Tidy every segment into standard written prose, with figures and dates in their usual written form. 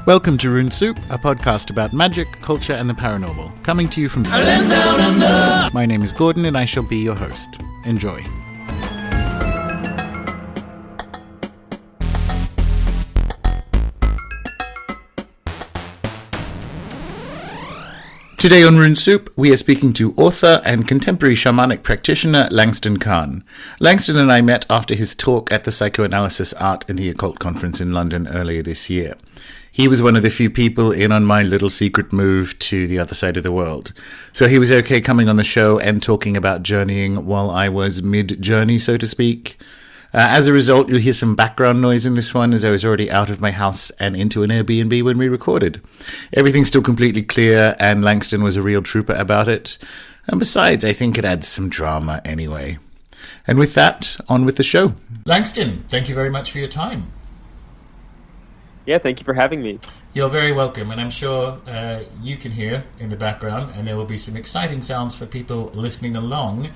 Welcome to Rune Soup, a podcast about magic, culture, and the paranormal, coming to you from... My name is Gordon, and I shall be your host. Enjoy. Today on Rune Soup, we are speaking to author and contemporary shamanic practitioner Langston Kahn. Langston and I met after his talk at the Psychoanalysis, Art and the Occult conference in London earlier this year. He was one of the few people in on my little secret move to the other side of the world. So he was okay coming on the show and talking about journeying while I was mid-journey, so to speak. As a result, you'll hear some background noise in this one, as I was already out of my house and into an Airbnb when we recorded. Everything's still completely clear, and Langston was a real trooper about it. And besides, I think it adds some drama anyway. And with that, on with the show. Langston, thank you very much for your time. Yeah, thank you for having me. You're very welcome, and I'm sure you can hear in the background, and there will be some exciting sounds for people listening along,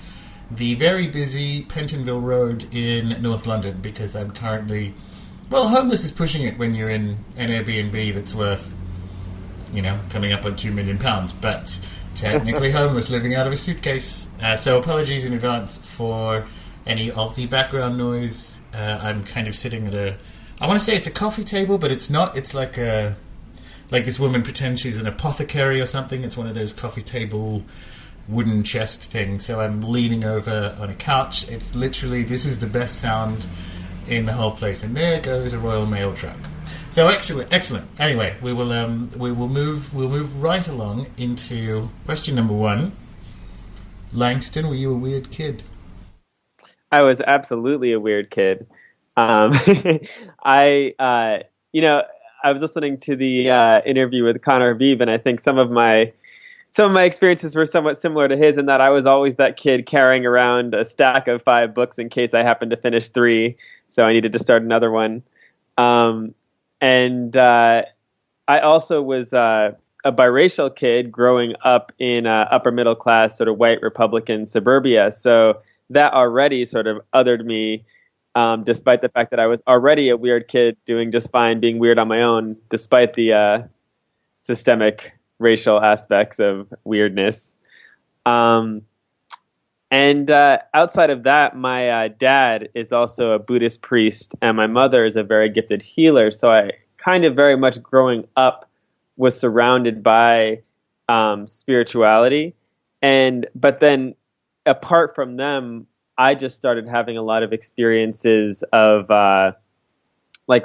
the very busy Pentonville Road in North London, because I'm currently... Well, homeless is pushing it when you're in an Airbnb that's worth, coming up on £2 million, but technically homeless, living out of a suitcase. So apologies in advance for any of the background noise. I'm kind of sitting at a... I want to say it's a coffee table, but it's not. It's like this woman pretends she's an apothecary or something. It's one of those coffee table wooden chest things. So I'm leaning over on a couch. It's literally, this is the best sound in the whole place. And there goes a Royal Mail truck. So excellent. Anyway, we'll move right along into question number one. Langston, were you a weird kid? I was absolutely a weird kid. I was listening to the interview with Kahn, and I think some of my experiences were somewhat similar to his, in that I was always that kid carrying around a stack of 5 books in case I happened to finish 3, so I needed to start another one. I also was a biracial kid growing up in upper middle class, sort of white Republican suburbia, so that already sort of othered me. Despite the fact that I was already a weird kid doing just fine being weird on my own, despite the systemic racial aspects of weirdness. And outside of that, my dad is also a Buddhist priest, and my mother is a very gifted healer. So I kind of very much growing up was surrounded by spirituality. But then apart from them, I just started having a lot of experiences of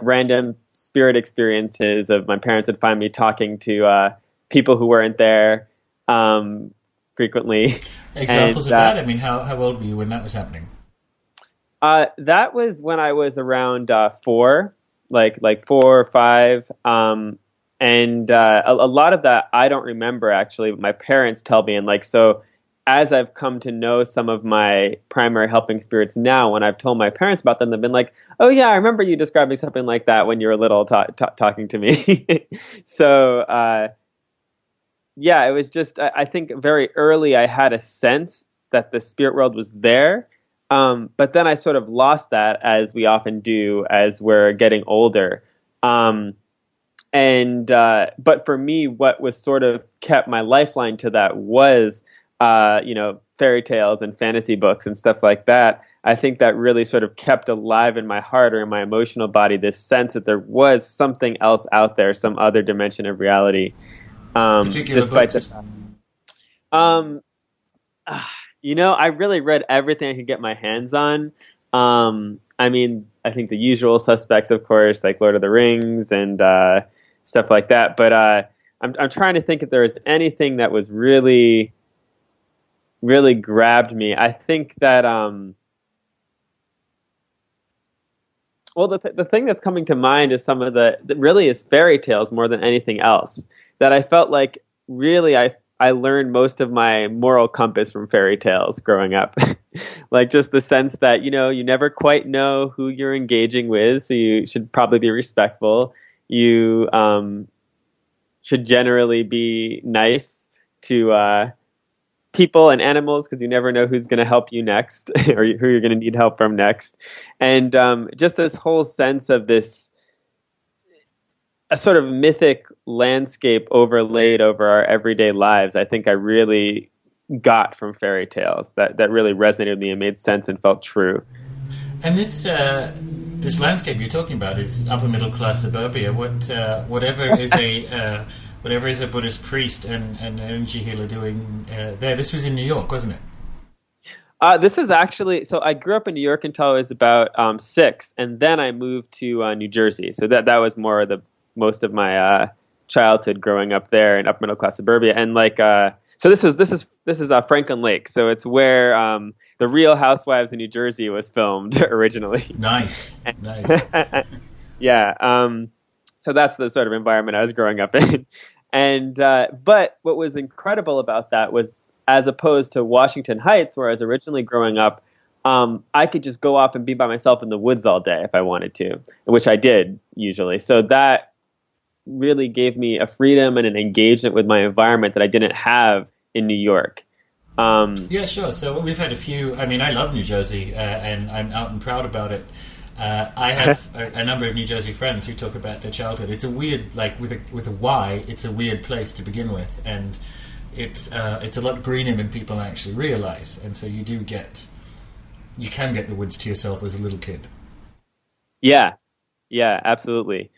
random spirit experiences of my parents would find me talking to people who weren't there frequently. Examples of that? I mean, how old were you when that was happening? That was when I was around 4, like 4 or 5. And a lot of that I don't remember, actually, but my parents tell me. And so as I've come to know some of my primary helping spirits now, when I've told my parents about them, they've been like, oh yeah, I remember you describing something like that when you were little talking to me. So, it was just, I think very early I had a sense that the spirit world was there. But then I sort of lost that, as we often do as we're getting older. But for me, what was sort of kept my lifeline to that was fairy tales and fantasy books and stuff like that. I think that really sort of kept alive in my heart or in my emotional body this sense that there was something else out there, some other dimension of reality. Despite books? I really read everything I could get my hands on. I think the usual suspects, of course, like Lord of the Rings and stuff like that. But I'm trying to think if there was anything that was really grabbed me. I think that, the thing that's coming to mind is some of that really is fairy tales more than anything else. That I felt like really I learned most of my moral compass from fairy tales growing up. Like just the sense that, you never quite know who you're engaging with, so you should probably be respectful. You should generally be nice to people and animals, because you never know who's going to help you next or who you're going to need help from next. And just this whole sense of this a sort of mythic landscape overlaid over our everyday lives. I think I really got from fairy tales that really resonated with me and made sense and felt true. And this landscape you're talking about is upper middle class suburbia. Whatever is a Buddhist priest and an energy healer doing there? This was in New York, wasn't it? This was actually, so I grew up in New York until I was about 6, and then I moved to New Jersey. So that was more most of my childhood growing up there in upper middle class suburbia. And so this is Franklin Lake. So it's where the Real Housewives in New Jersey was filmed originally. Nice. Yeah. So that's the sort of environment I was growing up in. And but what was incredible about that was, as opposed to Washington Heights, where I was originally growing up, I could just go off and be by myself in the woods all day if I wanted to, which I did usually. So that really gave me a freedom and an engagement with my environment that I didn't have in New York. Yeah, sure. So we've had a few. I mean, I love New Jersey, and I'm out and proud about it. I have a number of New Jersey friends who talk about their childhood. It's a weird, like with a Y, it's a weird place to begin with, and it's a lot greener than people actually realize. And so you can get the woods to yourself as a little kid. Yeah, absolutely.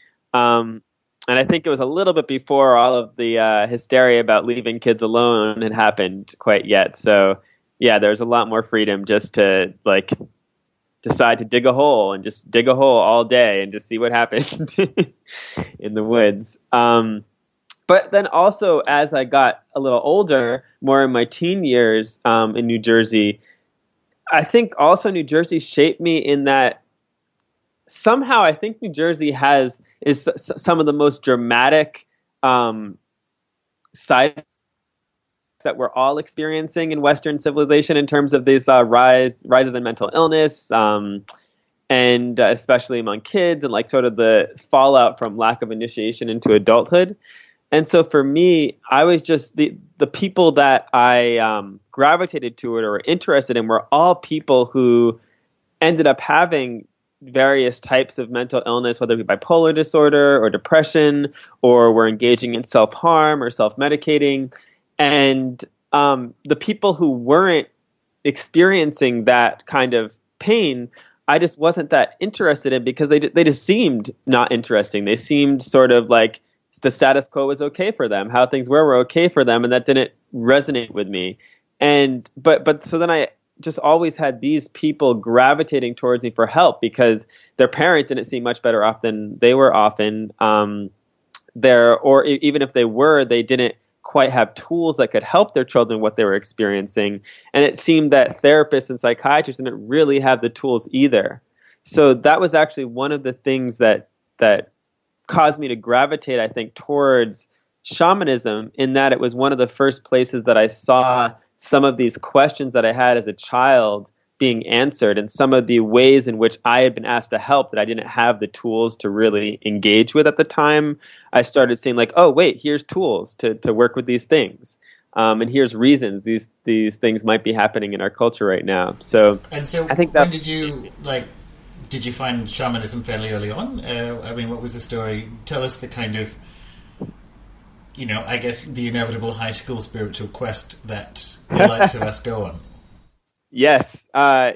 And I think it was a little bit before all of the hysteria about leaving kids alone had happened quite yet. So yeah, there's a lot more freedom just to decide to dig a hole and just dig a hole all day and just see what happens in the woods. But then also, as I got a little older, more in my teen years in New Jersey, I think also New Jersey shaped me in that somehow I think New Jersey is some of the most dramatic side that we're all experiencing in Western civilization in terms of these rises in mental illness, and especially among kids, and like sort of the fallout from lack of initiation into adulthood. And so for me, I was just the people that I gravitated to it or were interested in were all people who ended up having various types of mental illness, whether it be bipolar disorder or depression, or were engaging in self-harm or self-medicating. And the people who weren't experiencing that kind of pain, I just wasn't that interested in, because they just seemed not interesting. They seemed sort of like the status quo was okay for them. How things were okay for them, and that didn't resonate with me. And but so then I just always had these people gravitating towards me for help, because their parents didn't seem much better off than they were often. Or even if they were, they didn't quite have tools that could help their children what they were experiencing. And it seemed that therapists and psychiatrists didn't really have the tools either. So that was actually one of the things that caused me to gravitate, I think, towards shamanism, in that it was one of the first places that I saw some of these questions that I had as a child being answered, and some of the ways in which I had been asked to help that I didn't have the tools to really engage with at the time. I started seeing like, oh wait, here's tools to work with these things, and here's reasons these things might be happening in our culture right now. So I think that. When did you find shamanism fairly early on? I mean, what was the story? Tell us the kind of, I guess the inevitable high school spiritual quest that the likes of us go on. Yes.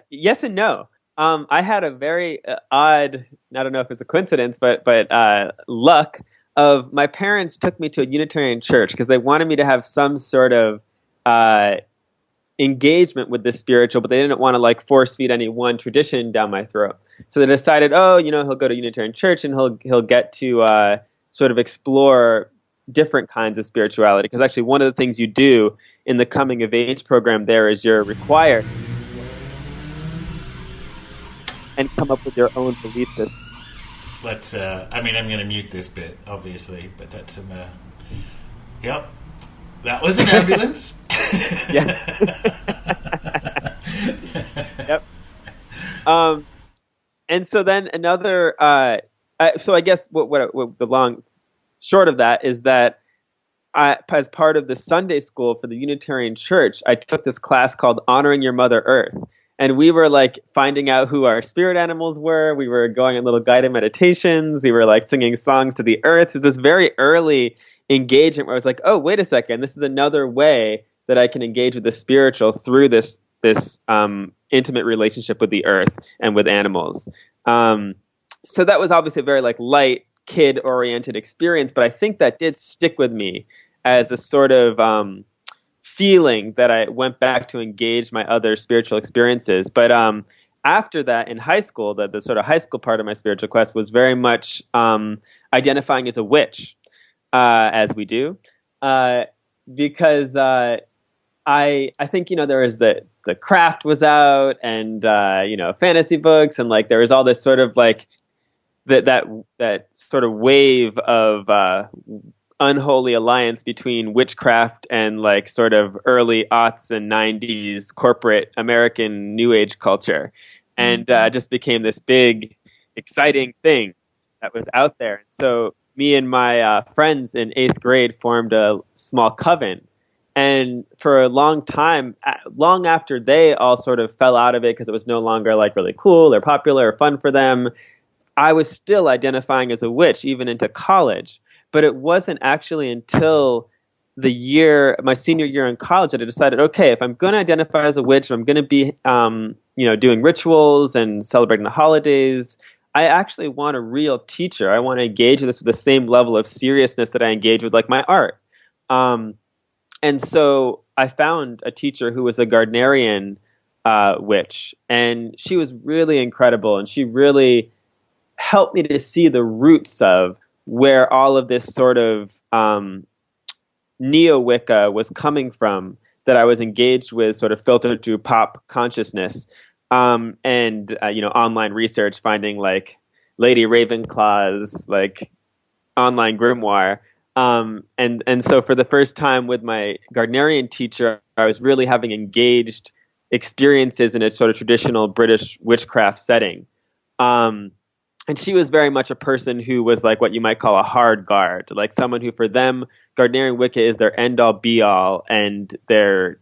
Yes and no. I had a very odd, I don't know if it's a coincidence, but luck of my parents took me to a Unitarian church because they wanted me to have some sort of engagement with the spiritual, but they didn't want to like force feed any one tradition down my throat. So they decided, he'll go to Unitarian church and he'll get to sort of explore different kinds of spirituality. Because actually one of the things you do in the coming of age program there is you're required and come up with your own belief system. Let's, I'm going to mute this bit, obviously, but that's yep. That was an ambulance. Yeah. Yep. And so then another, so I guess what the long short of that is that as part of the Sunday school for the Unitarian Church, I took this class called Honoring Your Mother Earth. And we were like finding out who our spirit animals were. We were going on little guided meditations. We were like singing songs to the earth. It was this very early engagement where I was like, oh, wait a second, this is another way that I can engage with the spiritual through this intimate relationship with the earth and with animals. So that was obviously a very like light, kid-oriented experience, but I think that did stick with me as a sort of feeling that I went back to engage my other spiritual experiences. But after that, in high school, the sort of high school part of my spiritual quest was very much identifying as a witch, as we do, because I think, there was the craft was out, and fantasy books, and like there was all this sort of like that sort of wave of unholy alliance between witchcraft and like sort of early aughts and 90s corporate American New Age culture, and just became this big, exciting thing that was out there. And so me and my friends in 8th grade formed a small coven. And for a long time, long after they all sort of fell out of it because it was no longer like really cool or popular or fun for them, I was still identifying as a witch even into college. But it wasn't actually until my senior year in college that I decided, okay, if I'm going to identify as a witch, if I'm going to be, doing rituals and celebrating the holidays, I actually want a real teacher. I want to engage with this with the same level of seriousness that I engage with like my art. And so I found a teacher who was a Gardnerian witch, and she was really incredible, and she really helped me to see the roots of where all of this sort of neo-Wicca was coming from that I was engaged with, sort of filtered through pop consciousness, and online research, finding like Lady Ravenclaw's like online grimoire. And so for the first time with my Gardnerian teacher, I was really having engaged experiences in a sort of traditional British witchcraft setting. And she was very much a person who was like what you might call a hard guard, like someone who for them, Gardnerian Wicca is their end all be all and their,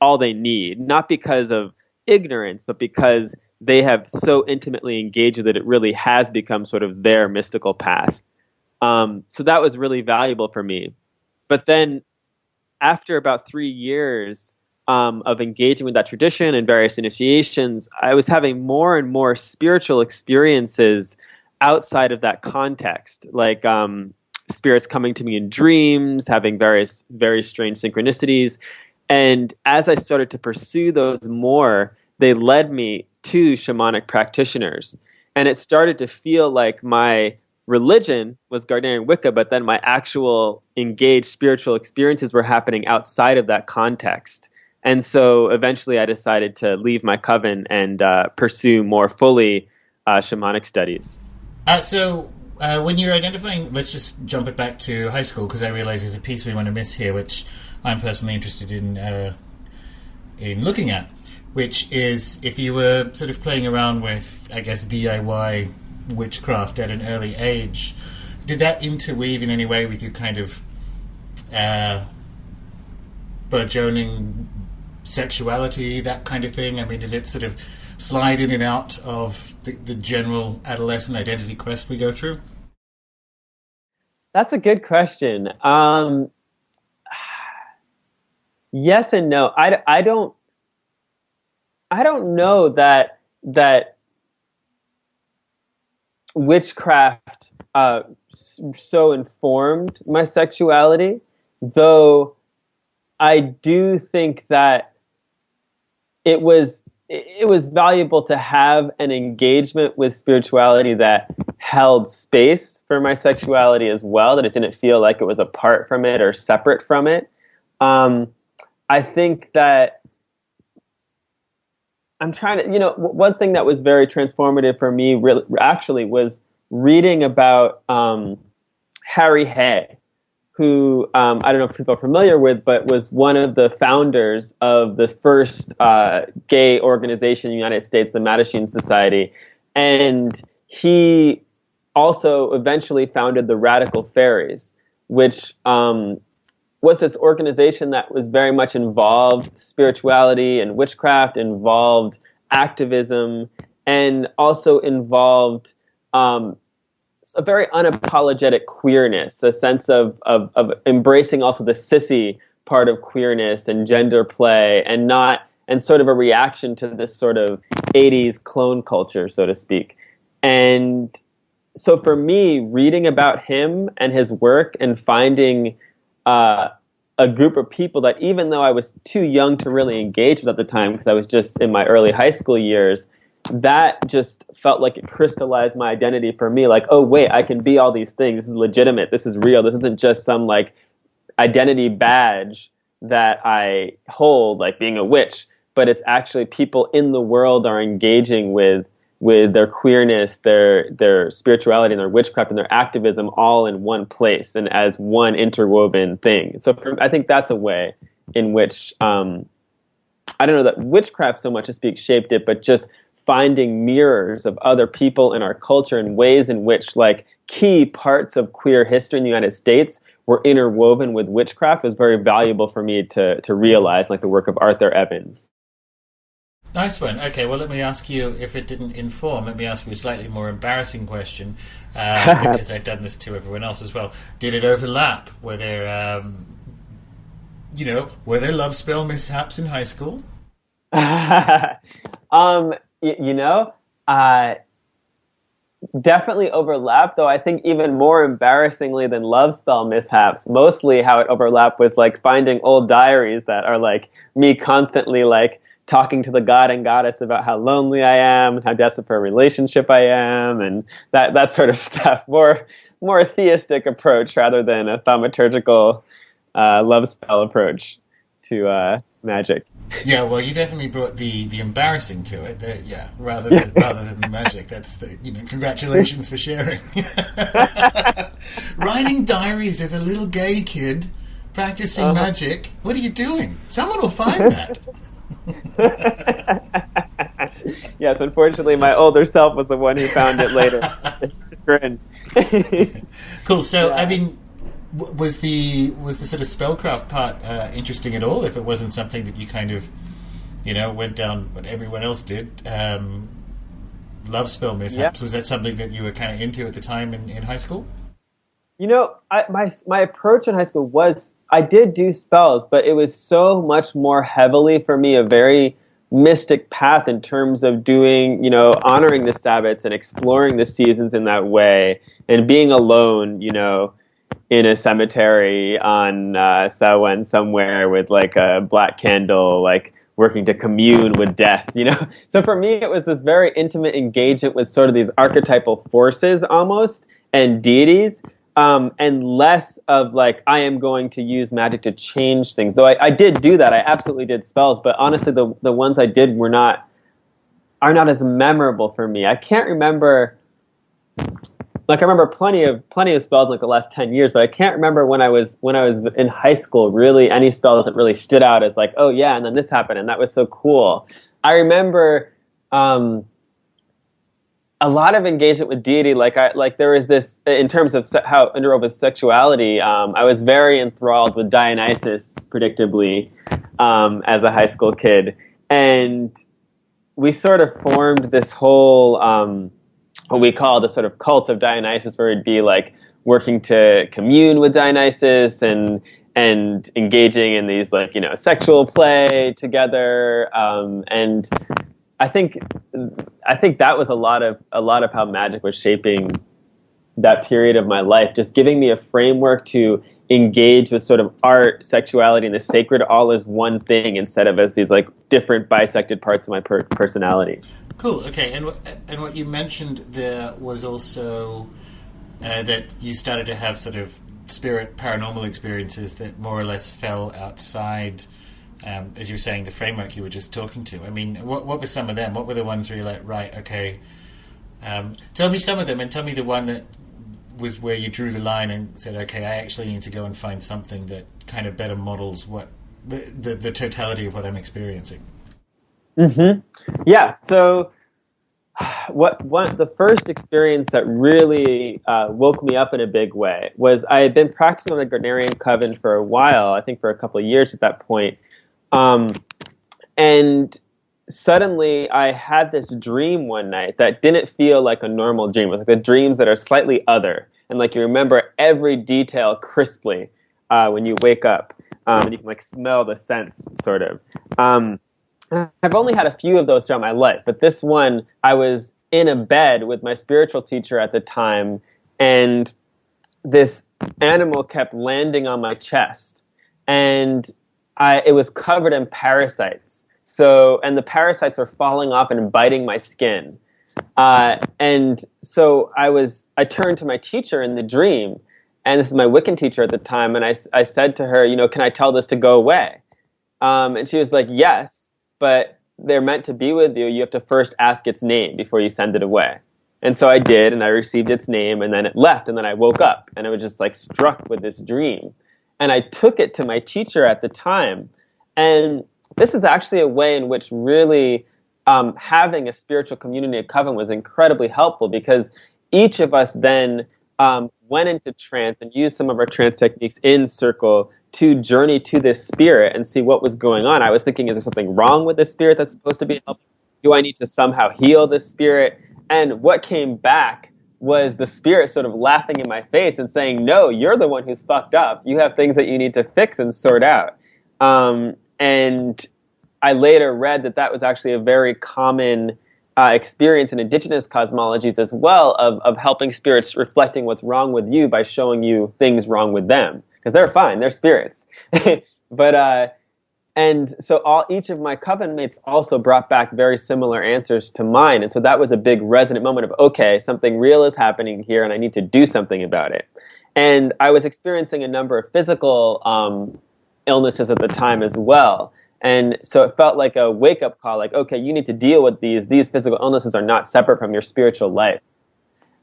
all they need, not because of ignorance, but because they have so intimately engaged with it, it really has become sort of their mystical path. So that was really valuable for me. But then after about 3 years of engaging with that tradition and various initiations, I was having more and more spiritual experiences outside of that context, like spirits coming to me in dreams, having various very strange synchronicities. And as I started to pursue those more, they led me to shamanic practitioners. And it started to feel like my religion was Gardnerian Wicca, but then my actual engaged spiritual experiences were happening outside of that context. And so eventually I decided to leave my coven and pursue more fully shamanic studies. So when you're identifying, let's just jump it back to high school, because I realize there's a piece we want to miss here, which I'm personally interested in looking at, which is if you were sort of playing around with, I guess, DIY witchcraft at an early age, did that interweave in any way with your kind of burgeoning sexuality, that kind of thing? I mean, did it sort of slide in and out of the general adolescent identity quest we go through? That's a good question. Yes and no. I don't know that witchcraft so informed my sexuality, though I do think that it was valuable to have an engagement with spirituality that held space for my sexuality as well, that it didn't feel like it was apart from it or separate from it. I think that I'm trying to, one thing that was very transformative for me actually was reading about Harry Hay, who I don't know if people are familiar with, but was one of the founders of the first gay organization in the United States, the Mattachine Society. And he also eventually founded the Radical Fairies, which was this organization that was very much involved spirituality and witchcraft, involved activism, and also involved a very unapologetic queerness, a sense of embracing also the sissy part of queerness and gender play, and sort of a reaction to this sort of 80s clone culture, so to speak. And so for me, reading about him and his work and finding a group of people that, even though I was too young to really engage with at the time, because I was just in my early high school years, that just felt like it crystallized my identity for me. Like, oh, wait, I can be all these things. This is legitimate. This is real. This isn't just some like identity badge that I hold, like being a witch, but it's actually people in the world are engaging with their queerness, their spirituality, and their witchcraft, and their activism all in one place and as one interwoven thing. So I think that's a way in which, I don't know that witchcraft so much to speak shaped it, but just finding mirrors of other people in our culture and ways in which like key parts of queer history in the United States were interwoven with witchcraft was very valuable for me to realize, like the work of Arthur Evans. Nice one. Okay, well, let me ask you, if it didn't inform, let me ask you a slightly more embarrassing question, because I've done this to everyone else as well. Did it overlap? Were there, were there love spell mishaps in high school? Definitely overlapped, though I think even more embarrassingly than love spell mishaps, mostly how it overlapped was like finding old diaries that are like me constantly like talking to the god and goddess about how lonely I am and how desperate for a relationship I am, and that sort of stuff. More theistic approach rather than a thaumaturgical love spell approach to magic. Yeah, well, you definitely brought the embarrassing to it. Rather than the magic. That's congratulations for sharing. Writing diaries as a little gay kid, practicing magic. What are you doing? Someone will find that. Yes, unfortunately, my older self was the one who found it later. Cool. So, yeah. I mean, was the sort of spellcraft part interesting at all? If it wasn't something that you kind of, went down what everyone else did, love spell mishaps. Yeah. Was that something that you were kind of into at the time in high school? My approach in high school was, I did do spells, but it was so much more heavily for me a very mystic path in terms of doing, honoring the Sabbats and exploring the seasons in that way, and being alone, in a cemetery on Samhain somewhere with like a black candle, like working to commune with death, So for me, it was this very intimate engagement with sort of these archetypal forces almost, and deities, and less of like, I am going to use magic to change things. Though I did do that. I absolutely did spells, but honestly, the ones I did are not as memorable for me. I can't remember. Like I remember plenty of spells in like the last 10 years, but I can't remember when I was in high school really any spells that really stood out as like, oh yeah, and then this happened and that was so cool. I remember a lot of engagement with deity. Like there was this in terms of how interwoven sexuality. I was very enthralled with Dionysus, predictably, as a high school kid, and we sort of formed this whole. What we call the sort of cult of Dionysus, where it'd be like working to commune with Dionysus and engaging in these like, sexual play together. And I think that was a lot of how magic was shaping that period of my life, just giving me a framework to engage with sort of art, sexuality, and the sacred all as one thing instead of as these like different bisected parts of my personality. Cool. Okay, and what you mentioned there was also that you started to have sort of spirit paranormal experiences that more or less fell outside, as you were saying, the framework you were just talking to. I mean, what were some of them? What were the ones where you're like, right, okay, tell me some of them, and tell me the one that was where you drew the line and said, okay, I actually need to go and find something that kind of better models what the totality of what I'm experiencing. Mm-hmm. Yeah. So The first experience that really woke me up in a big way was I had been practicing on the Gardnerian Coven for a while, I think for a couple of years at that point. And suddenly I had this dream one night that didn't feel like a normal dream. It was like the dreams that are slightly other. And like you remember every detail crisply when you wake up. And you can like smell the scents, sort of. I've only had a few of those throughout my life, but this one, I was in a bed with my spiritual teacher at the time, and this animal kept landing on my chest, and it was covered in parasites. And the parasites were falling off and biting my skin. And so I turned to my teacher in the dream, and this is my Wiccan teacher at the time, and I said to her, can I tell this to go away? And she was like, yes. But they're meant to be with you. You have to first ask its name before you send it away. And so I did, and I received its name, and then it left, and then I woke up, and I was just like struck with this dream. And I took it to my teacher at the time. And this is actually a way in which really having a spiritual community at Coven was incredibly helpful, because each of us then went into trance and used some of our trance techniques in circle to journey to this spirit and see what was going on. I was thinking, is there something wrong with this spirit that's supposed to be helping? Do I need to somehow heal this spirit? And what came back was the spirit sort of laughing in my face and saying, no, you're the one who's fucked up. You have things that you need to fix and sort out. And I later read that was actually a very common experience in indigenous cosmologies as well, of helping spirits reflecting what's wrong with you by showing you things wrong with them. Because they're fine, they're spirits. And so each of my coven mates also brought back very similar answers to mine. And so that was a big resonant moment of, okay, something real is happening here and I need to do something about it. And I was experiencing a number of physical illnesses at the time as well. And so it felt like a wake-up call, like, okay, you need to deal with these. These physical illnesses are not separate from your spiritual life.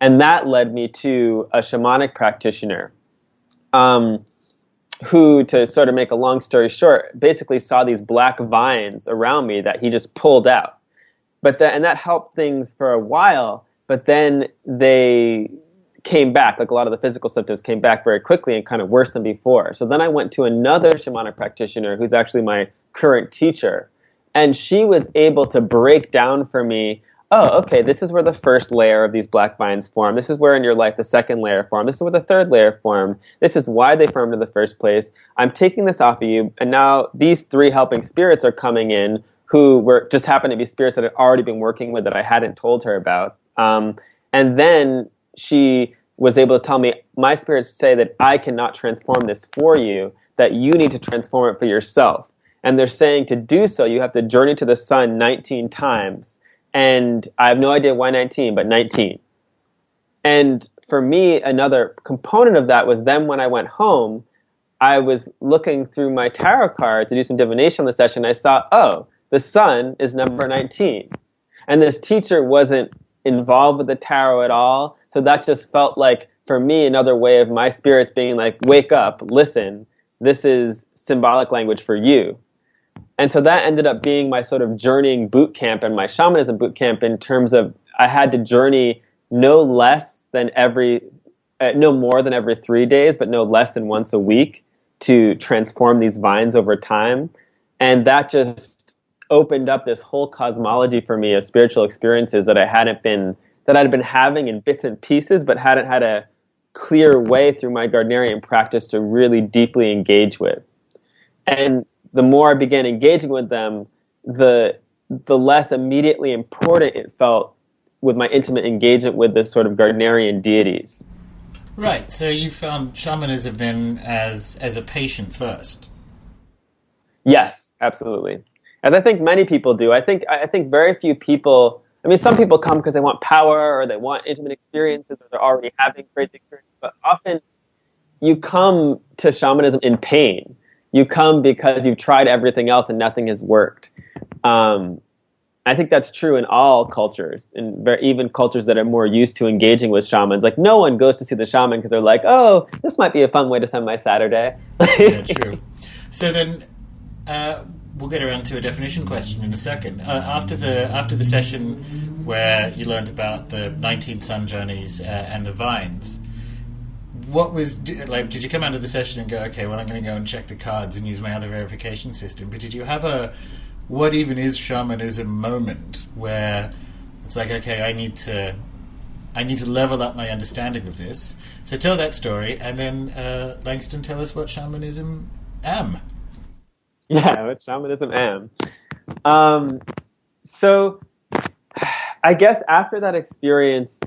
And that led me to a shamanic practitioner who, to sort of make a long story short, basically saw these black vines around me that he just pulled out. And that helped things for a while, but then they came back, like a lot of the physical symptoms came back very quickly and kind of worse than before. So then I went to another shamanic practitioner who's actually my current teacher, and she was able to break down for me, oh, okay, this is where the first layer of these black vines form. This is where in your life the second layer formed. This is where the third layer formed. This is why they formed in the first place. I'm taking this off of you, and now these three helping spirits are coming in who just happened to be spirits that I'd already been working with that I hadn't told her about. And then she was able to tell me, my spirits say that I cannot transform this for you, that you need to transform it for yourself. And they're saying to do so, you have to journey to the sun 19 times. And I have no idea why 19, but 19. And for me, another component of that was then when I went home, I was looking through my tarot cards to do some divination on the session. I saw, oh, the sun is number 19. And this teacher wasn't involved with the tarot at all. So that just felt like, for me, another way of my spirits being like, wake up, listen, this is symbolic language for you. And so that ended up being my sort of journeying boot camp and my shamanism boot camp, in terms of I had to journey no more than every 3 days, but no less than once a week to transform these vines over time. And that just opened up this whole cosmology for me of spiritual experiences that I'd been having in bits and pieces, but hadn't had a clear way through my Gardnerian practice to really deeply engage with. And the more I began engaging with them, the less immediately important it felt with my intimate engagement with the sort of Gardnerian deities. Right. So you found shamanism then as a patient first. Yes, absolutely. As I think many people do. I think very few people. I mean, some people come because they want power or they want intimate experiences or they're already having crazy experiences. But often you come to shamanism in pain. You come because you've tried everything else and nothing has worked. I think that's true in all cultures, and even cultures that are more used to engaging with shamans. Like, no one goes to see the shaman because they're like, oh, this might be a fun way to spend my Saturday. Yeah, true. So then, we'll get around to a definition question in a second. After the session where you learned about the 19 sun journeys and the vines, what was like? Did you come out of the session and go, okay, well, I'm going to go and check the cards and use my other verification system? But did you have a what even is shamanism moment where it's like, okay, I need to level up my understanding of this? So tell that story, and then Langston, tell us what shamanism am. Yeah, what shamanism am. So I guess after that experience,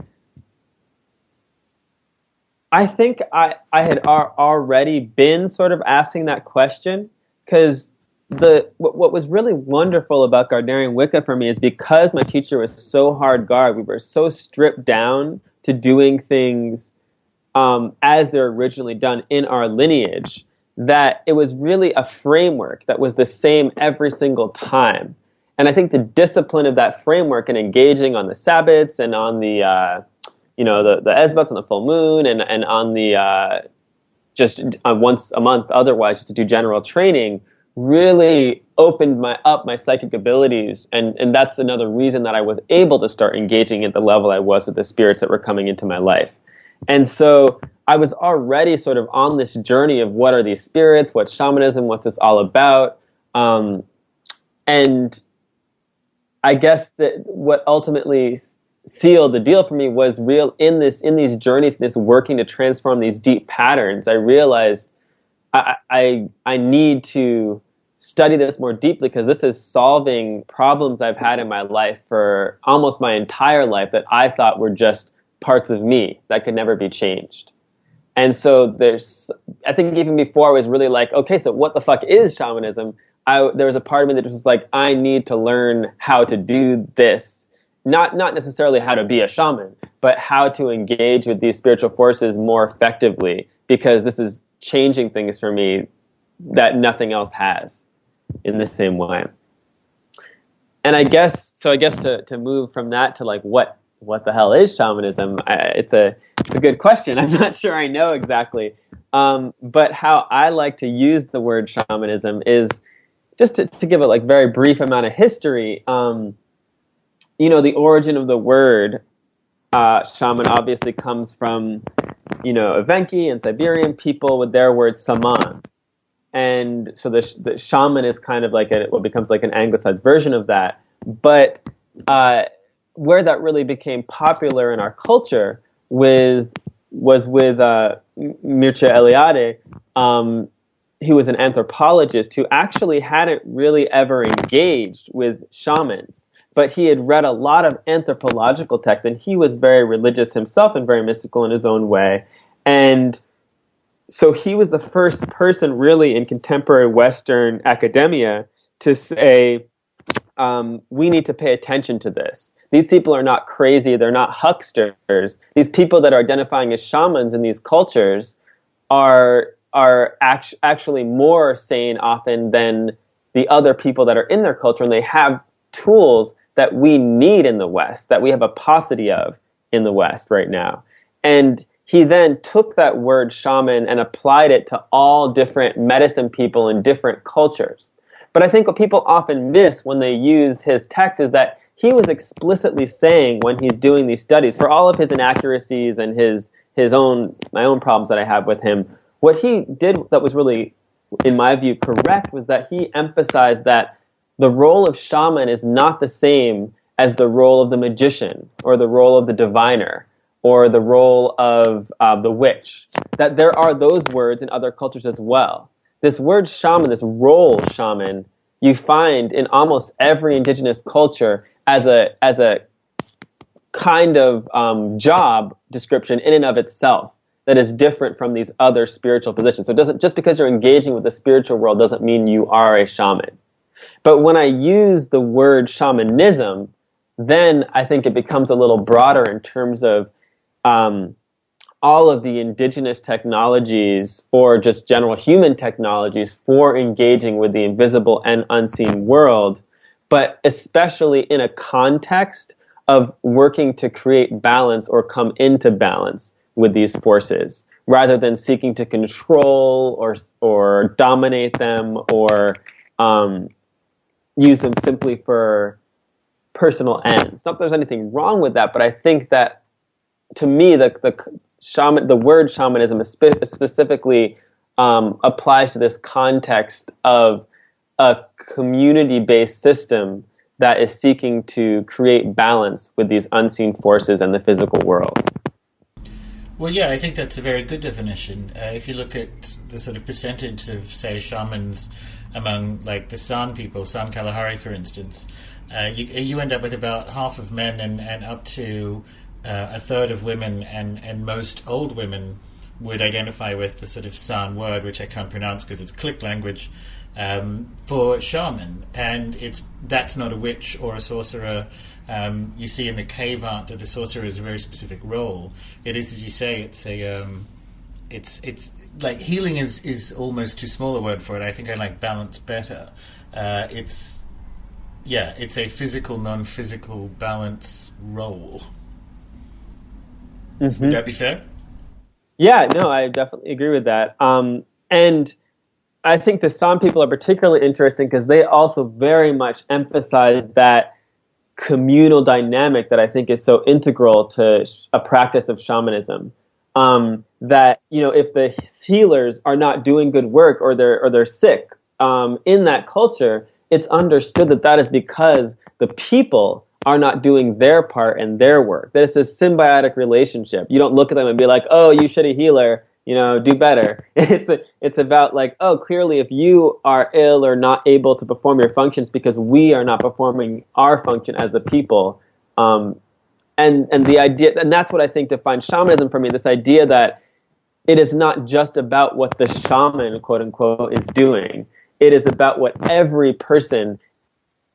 I think I had already been sort of asking that question, because what was really wonderful about Gardnerian Wicca for me is because my teacher was so hard-guard, we were so stripped down to doing things as they're originally done in our lineage, that it was really a framework that was the same every single time. And I think the discipline of that framework and engaging on the Sabbats and on the the Esbats on the full moon and on the just once a month otherwise, just to do general training, really opened up my psychic abilities. And that's another reason that I was able to start engaging at the level I was with the spirits that were coming into my life. And so I was already sort of on this journey of what are these spirits, what's shamanism, what's this all about. And I guess that what ultimately sealed the deal for me was real in these journeys, this working to transform these deep patterns. I realized I need to study this more deeply, because this is solving problems I've had in my life for almost my entire life that I thought were just parts of me that could never be changed. And so I think even before I was really like, okay, so what the fuck is shamanism? There was a part of me that was like, I need to learn how to do this. Not necessarily how to be a shaman, but how to engage with these spiritual forces more effectively, because this is changing things for me that nothing else has in the same way. And I guess to move from that to like what the hell is shamanism? It's a good question. I'm not sure I know exactly. But how I like to use the word shamanism is just to give a like very brief amount of history. The origin of the word shaman obviously comes from, Evenki and Siberian people with their word saman. And so the shaman is kind of like what becomes like an anglicized version of that. But where that really became popular in our culture was with Mircea Eliade. He was an anthropologist who actually hadn't really ever engaged with shamans, but he had read a lot of anthropological texts, and he was very religious himself and very mystical in his own way. And so he was the first person really in contemporary Western academia to say, we need to pay attention to this. These people are not crazy. They're not hucksters. These people that are identifying as shamans in these cultures are actually more sane often than the other people that are in their culture, and they have tools that we need in the West, that we have a paucity of in the West right now. And he then took that word shaman and applied it to all different medicine people in different cultures. But I think what people often miss when they use his text is that he was explicitly saying, when he's doing these studies, for all of his inaccuracies and my own problems that I have with him, what he did that was really, in my view, correct was that he emphasized that the role of shaman is not the same as the role of the magician or the role of the diviner or the role of the witch. That there are those words in other cultures as well. This word shaman, this role shaman, you find in almost every indigenous culture as a kind of job description in and of itself that is different from these other spiritual positions. So it doesn't, just because you're engaging with the spiritual world doesn't mean you are a shaman. But when I use the word shamanism, then I think it becomes a little broader in terms of all of the indigenous technologies or just general human technologies for engaging with the invisible and unseen world, but especially in a context of working to create balance or come into balance with these forces, rather than seeking to control or dominate them or use them simply for personal ends. Not that there's anything wrong with that, but I think that, to me, the word shamanism is specifically applies to this context of a community-based system that is seeking to create balance with these unseen forces and the physical world. Well, yeah, I think that's a very good definition. If you look at the sort of percentage of, say, shamans among, like, the San people, San Kalahari, for instance, you end up with about half of men and up to a third of women, and most old women would identify with the sort of San word, which I can't pronounce because it's click language, for shaman. And that's not a witch or a sorcerer. You see in the cave art that the sorcerer is a very specific role. It is, as you say, it's like healing is almost too small a word for it. I think I like balance better. It's a physical, non-physical balance role. Mm-hmm. Would that be fair? Yeah, no, I definitely agree with that. And I think the San people are particularly interesting because they also very much emphasize that communal dynamic that I think is so integral to a practice of shamanism. That, if the healers are not doing good work or they're sick in that culture, it's understood that is because the people are not doing their part and their work. That it's a symbiotic relationship. You don't look at them and be like, "Oh, you shitty healer, do better." It's about like, oh, clearly if you are ill or not able to perform your functions because we are not performing our function as the people. And the idea, and that's what I think defines shamanism for me, this idea that it is not just about what the shaman, quote unquote, is doing. It is about what every person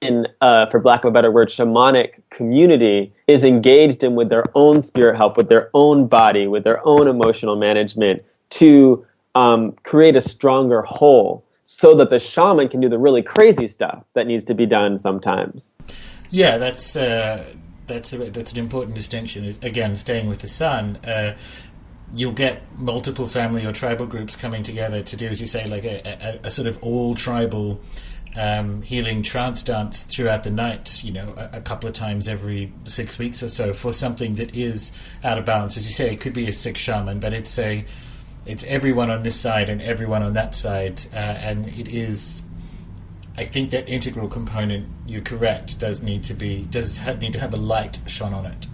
in, for lack of a better word, shamanic community is engaged in with their own spirit help, with their own body, with their own emotional management to create a stronger whole so that the shaman can do the really crazy stuff that needs to be done sometimes. Yeah, that's an important distinction. Again, staying with the sun, you'll get multiple family or tribal groups coming together to do, as you say, like a sort of all-tribal healing trance dance throughout the night, a couple of times every 6 weeks or so for something that is out of balance. As you say, it could be a sick shaman, but it's everyone on this side and everyone on that side, and it is, I think that integral component, you're correct, does need to have a light shone on it.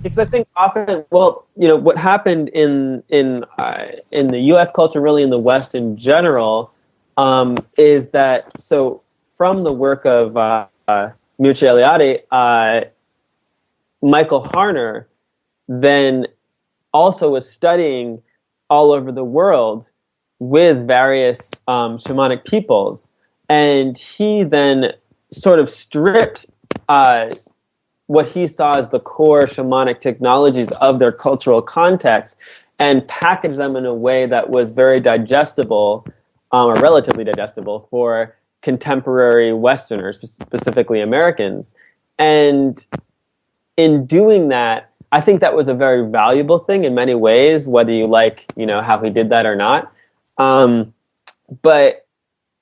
Because I think often, what happened in the U.S. culture, really in the West in general, is that, so from the work of Mircea Eliade, Michael Harner then also was studying all over the world with various shamanic peoples, and he then sort of stripped what he saw as the core shamanic technologies of their cultural context and packaged them in a way that was very digestible, or relatively digestible, for contemporary Westerners, specifically Americans. And in doing that, I think that was a very valuable thing in many ways, whether you like, how he did that or not. But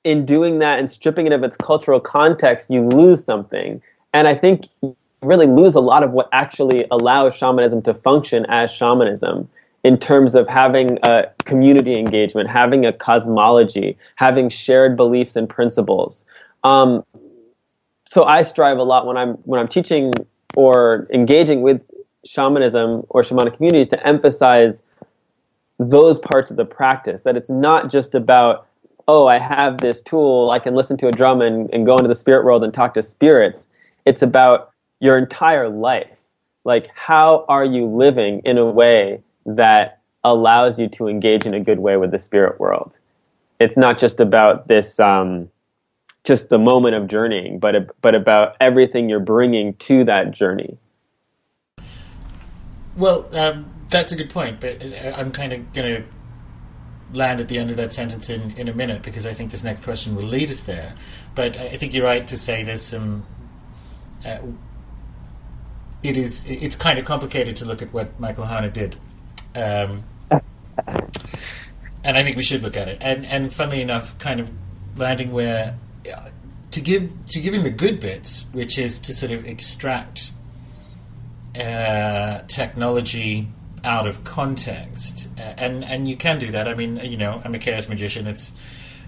in doing that and stripping it of its cultural context, you lose something. And I think you really lose a lot of what actually allows shamanism to function as shamanism, in terms of having a community engagement, having a cosmology, having shared beliefs and principles. So I strive a lot when I'm teaching or engaging with shamanism or shamanic communities to emphasize those parts of the practice, that it's not just about, oh, I have this tool, I can listen to a drum and go into the spirit world and talk to spirits. It's about your entire life. Like, how are you living in a way that allows you to engage in a good way with the spirit world? It's not just about this, just the moment of journeying, but about everything you're bringing to that journey. Well, that's a good point, but I'm kind of going to land at the end of that sentence in a minute, because I think this next question will lead us there. But I think you're right to say there's some... it's kind of complicated to look at what Michael Harner did. And I think we should look at it. And funnily enough, kind of landing where to give him the good bits, which is to sort of extract technology out of context, and you can do that. I mean, I'm a chaos magician. It's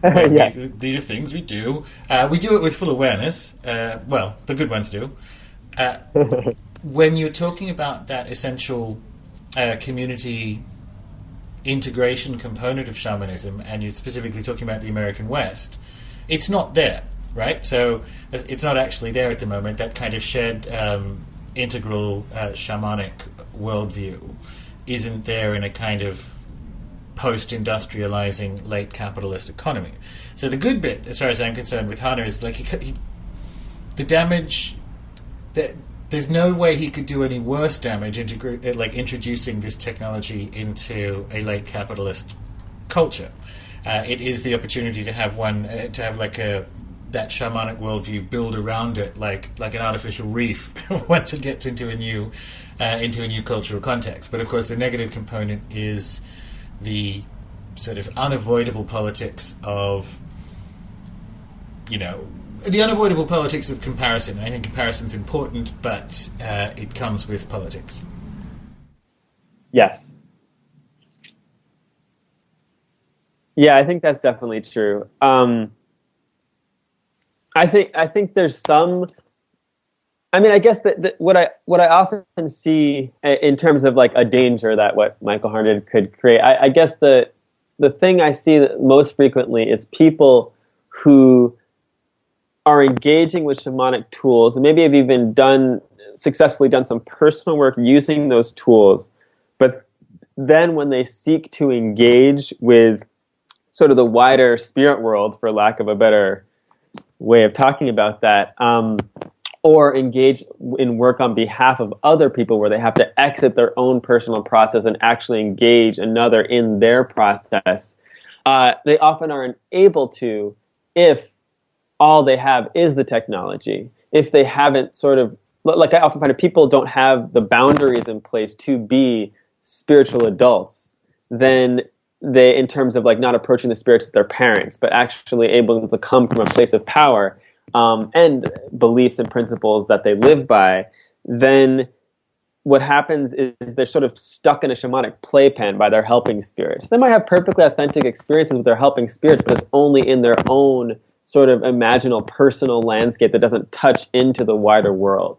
these are things we do. We do it with full awareness. Well, the good ones do. When you're talking about that essential community integration component of shamanism, and you're specifically talking about the American West, it's not there, right? So it's not actually there at the moment. That kind of shared integral shamanic worldview isn't there in a kind of post-industrializing late capitalist economy. So the good bit, as far as I'm concerned, with Hunter is like the damage that there's no way he could do any worse damage like introducing this technology into a late capitalist culture. It is the opportunity to have that shamanic worldview build around it like an artificial reef once it gets into a new cultural context. But of course, the negative component is the sort of unavoidable politics of the unavoidable politics of comparison. I think comparison's important, but it comes with politics. Yes. Yeah, I think that's definitely true. I think there's some. I mean, I guess that what I often see in terms of like a danger that what Michael Hardin could create. I guess the thing I see most frequently is people who are engaging with shamanic tools, and maybe have even successfully done some personal work using those tools, but then when they seek to engage with sort of the wider spirit world, for lack of a better way of talking about that, or engage in work on behalf of other people where they have to exit their own personal process and actually engage another in their process, they often are unable to if all they have is the technology. If they haven't sort of, like I often find, people don't have the boundaries in place to be spiritual adults, then they, in terms of like not approaching the spirits as their parents, but actually able to come from a place of power and beliefs and principles that they live by, then what happens is they're sort of stuck in a shamanic playpen by their helping spirits. They might have perfectly authentic experiences with their helping spirits, but it's only in their own sort of imaginal personal landscape that doesn't touch into the wider world.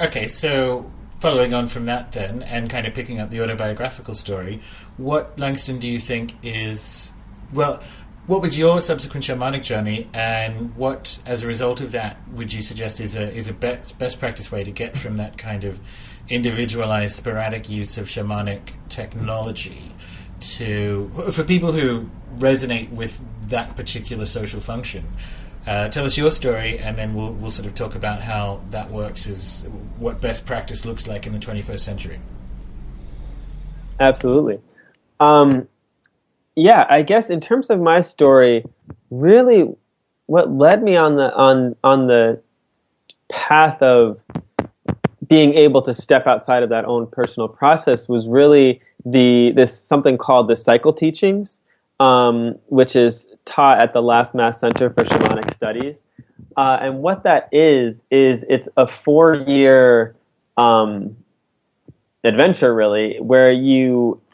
Okay, so following on from that then, and kind of picking up the autobiographical story, what, Langston, do you think is, well, what was your subsequent shamanic journey, and what, as a result of that, would you suggest is a best practice way to get from that kind of individualized, sporadic use of shamanic technology for people who resonate with that particular social function? Tell us your story, and then we'll sort of talk about how that works, is what best practice looks like in the 21st century. Absolutely. Yeah, I guess in terms of my story, really what led me on the path of being able to step outside of that own personal process was really this something called the cycle teachings, which is taught at the Last Mass Center for Shamanic Studies. And what that is it's a 4-year adventure, really, where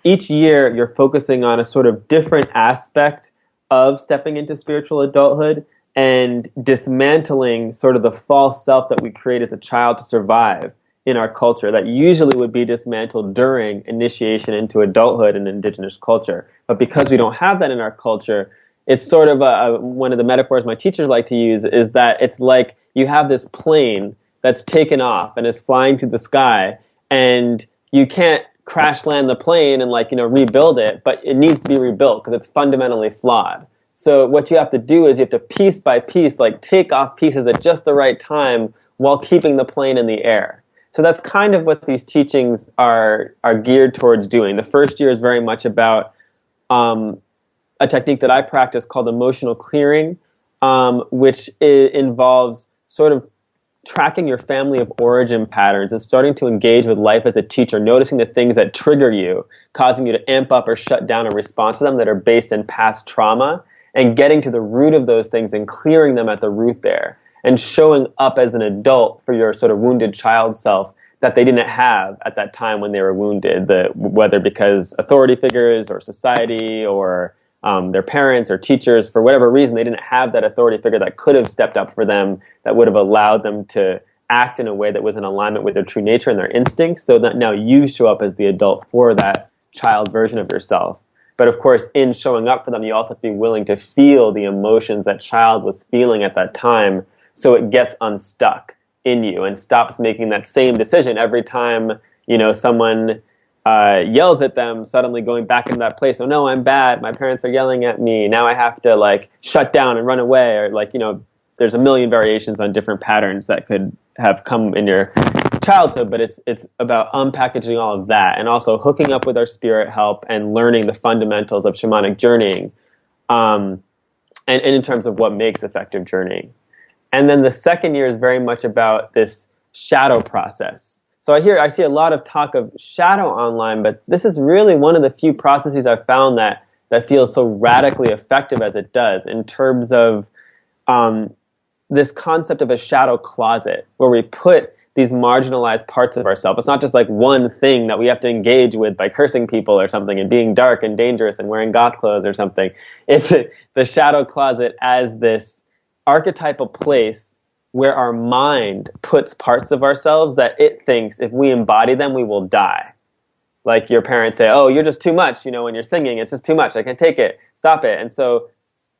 each year you're focusing on a sort of different aspect of stepping into spiritual adulthood and dismantling sort of the false self that we create as a child to survive in our culture that usually would be dismantled during initiation into adulthood in indigenous culture. But because we don't have that in our culture, it's sort of one of the metaphors my teachers like to use is that it's like you have this plane that's taken off and is flying through the sky, and you can't crash land the plane and rebuild it, but it needs to be rebuilt because it's fundamentally flawed. So what you have to do is you have to piece by piece take off pieces at just the right time while keeping the plane in the air. So that's kind of what these teachings are geared towards doing. The first year is very much about a technique that I practice called emotional clearing, which involves sort of tracking your family of origin patterns and starting to engage with life as a teacher, noticing the things that trigger you, causing you to amp up or shut down a response to them that are based in past trauma, and getting to the root of those things and clearing them at the root there, and showing up as an adult for your sort of wounded child self that they didn't have at that time when they were wounded, whether because authority figures or society or their parents or teachers, for whatever reason, they didn't have that authority figure that could have stepped up for them, that would have allowed them to act in a way that was in alignment with their true nature and their instincts, so that now you show up as the adult for that child version of yourself. But of course, in showing up for them, you also have to be willing to feel the emotions that child was feeling at that time, so it gets unstuck in you and stops making that same decision every time, someone yells at them, suddenly going back into that place. Oh no, I'm bad. My parents are yelling at me. Now I have to shut down and run away. Or there's a million variations on different patterns that could have come in your childhood, but it's about unpackaging all of that and also hooking up with our spirit help and learning the fundamentals of shamanic journeying, and in terms of what makes effective journeying. And then the second year is very much about this shadow process. So I see a lot of talk of shadow online, but this is really one of the few processes I've found that feels so radically effective as it does, in terms of this concept of a shadow closet, where we put these marginalized parts of ourselves. It's not just like one thing that we have to engage with by cursing people or something and being dark and dangerous and wearing goth clothes or something. It's the shadow closet as this archetypal place where our mind puts parts of ourselves that it thinks if we embody them, we will die. Like your parents say, oh, you're just too much, when you're singing, it's just too much. I can't take it. Stop it. And so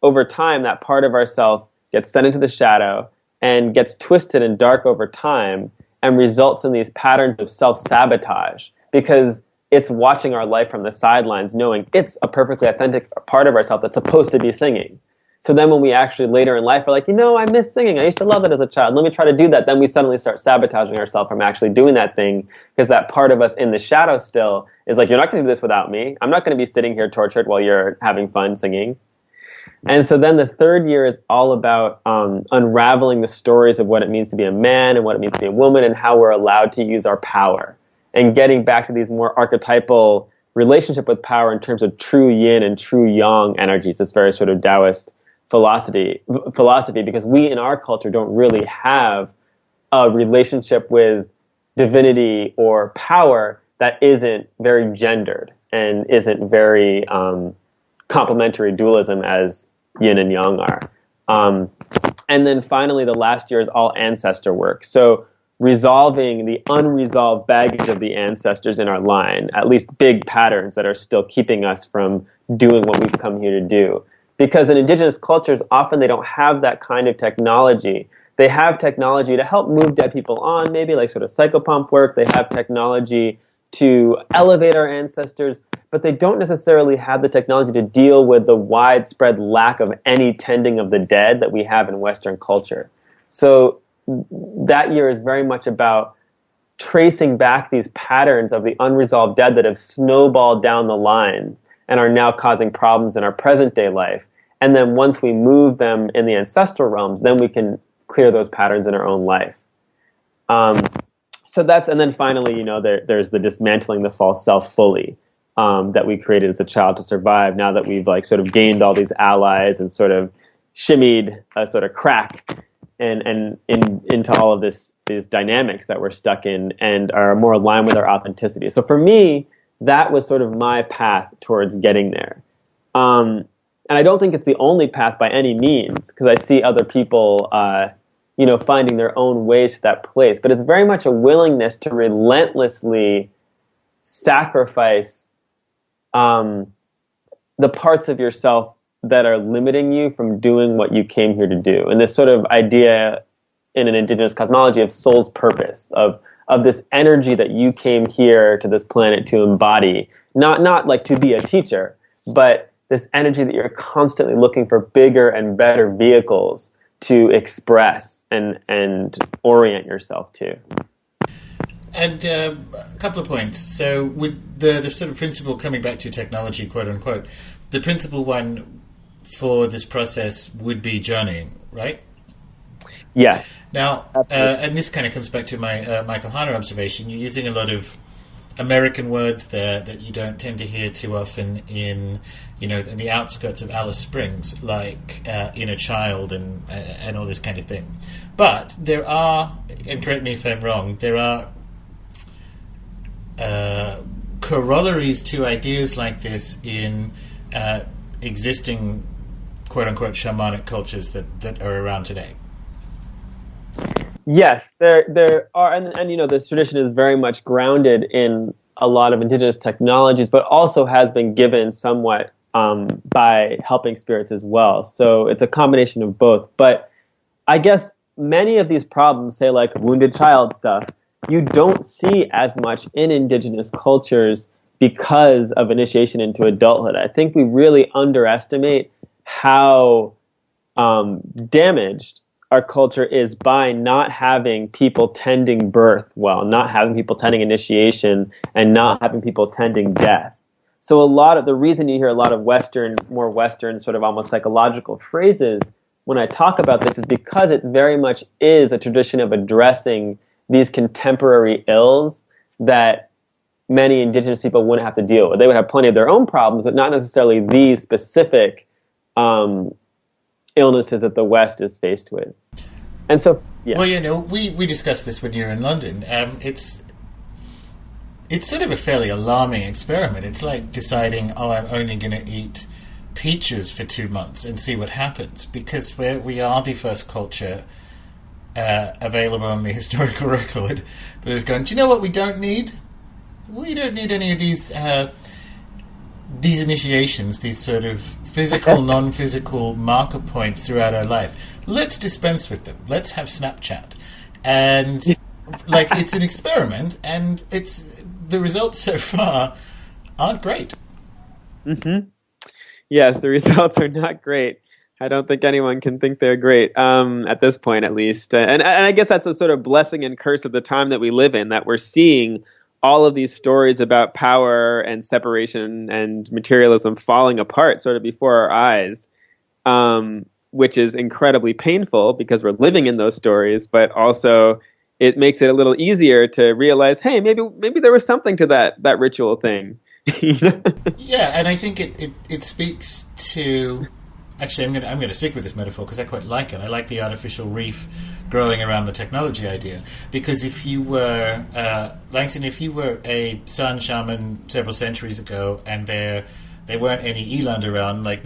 over time, that part of ourself gets sent into the shadow and gets twisted and dark over time and results in these patterns of self-sabotage, because it's watching our life from the sidelines, knowing it's a perfectly authentic part of ourselves that's supposed to be singing. So then when we actually later in life are like, I miss singing. I used to love it as a child. Let me try to do that. Then we suddenly start sabotaging ourselves from actually doing that thing, because that part of us in the shadow still is like, you're not going to do this without me. I'm not going to be sitting here tortured while you're having fun singing. And so then the third year is all about unraveling the stories of what it means to be a man and what it means to be a woman and how we're allowed to use our power, and getting back to these more archetypal relationship with power in terms of true yin and true yang energies, this very sort of Taoist philosophy, because we in our culture don't really have a relationship with divinity or power that isn't very gendered and isn't very complementary dualism as yin and yang are. And then finally, the last year is all ancestor work. So resolving the unresolved baggage of the ancestors in our line, at least big patterns that are still keeping us from doing what we've come here to do. Because in indigenous cultures, often they don't have that kind of technology. They have technology to help move dead people on, maybe like sort of psychopomp work. They have technology to elevate our ancestors, but they don't necessarily have the technology to deal with the widespread lack of any tending of the dead that we have in Western culture. So that year is very much about tracing back these patterns of the unresolved dead that have snowballed down the lines and are now causing problems in our present day life. And then once we move them in the ancestral realms, then we can clear those patterns in our own life. And then finally, there's the dismantling the false self fully that we created as a child to survive. Now that we've sort of gained all these allies and sort of shimmied a sort of crack and into all of these dynamics that we're stuck in and are more aligned with our authenticity. So for me, that was sort of my path towards getting there. And I don't think it's the only path by any means, because I see other people, finding their own ways to that place. But it's very much a willingness to relentlessly sacrifice the parts of yourself that are limiting you from doing what you came here to do. And this sort of idea in an indigenous cosmology of soul's purpose, of this energy that you came here to this planet to embody, not like to be a teacher, but this energy that you're constantly looking for bigger and better vehicles to express and orient yourself to. And a couple of points. So with the sort of principle, coming back to technology, quote unquote, the principal one for this process would be journeying, right? Yes. Now, and this kind of comes back to my Michael Harner observation. You're using a lot of American words there that you don't tend to hear too often in the outskirts of Alice Springs, like inner child and all this kind of thing. But there are, and correct me if I'm wrong, there are corollaries to ideas like this in existing quote-unquote shamanic cultures that are around today. Yes, there are, and this tradition is very much grounded in a lot of indigenous technologies, but also has been given somewhat by helping spirits as well. So it's a combination of both. But I guess many of these problems, say like wounded child stuff, you don't see as much in indigenous cultures because of initiation into adulthood. I think we really underestimate how damaged our culture is by not having people tending birth well, not having people tending initiation, and not having people tending death. So a lot of the reason you hear a lot of more Western sort of almost psychological phrases when I talk about this is because it very much is a tradition of addressing these contemporary ills that many indigenous people wouldn't have to deal with. They would have plenty of their own problems, but not necessarily these specific illnesses that the West is faced with. And so, yeah. Well, we discussed this when you were in London. It's sort of a fairly alarming experiment. It's like deciding, I'm only going to eat peaches for 2 months and see what happens, because we are the first culture available on the historical record that has gone, do you know what we don't need? We don't need any of these initiations, these sort of physical, non-physical marker points throughout our life. Let's dispense with them. Let's have Snapchat. And it's an experiment, and the results so far aren't great. Mm-hmm. Yes, the results are not great. I don't think anyone can think they're great at this point, at least. And I guess that's a sort of blessing and curse of the time that we live in, that we're seeing all of these stories about power and separation and materialism falling apart sort of before our eyes, which is incredibly painful because we're living in those stories, but also it makes it a little easier to realize, hey, maybe there was something to that ritual thing. Yeah, and I think it speaks to... Actually, I'm going to stick with this metaphor because I quite like it. I like the artificial reef growing around the technology idea. Because if you were, Langston, if you were a San shaman several centuries ago and there weren't any eland around, like,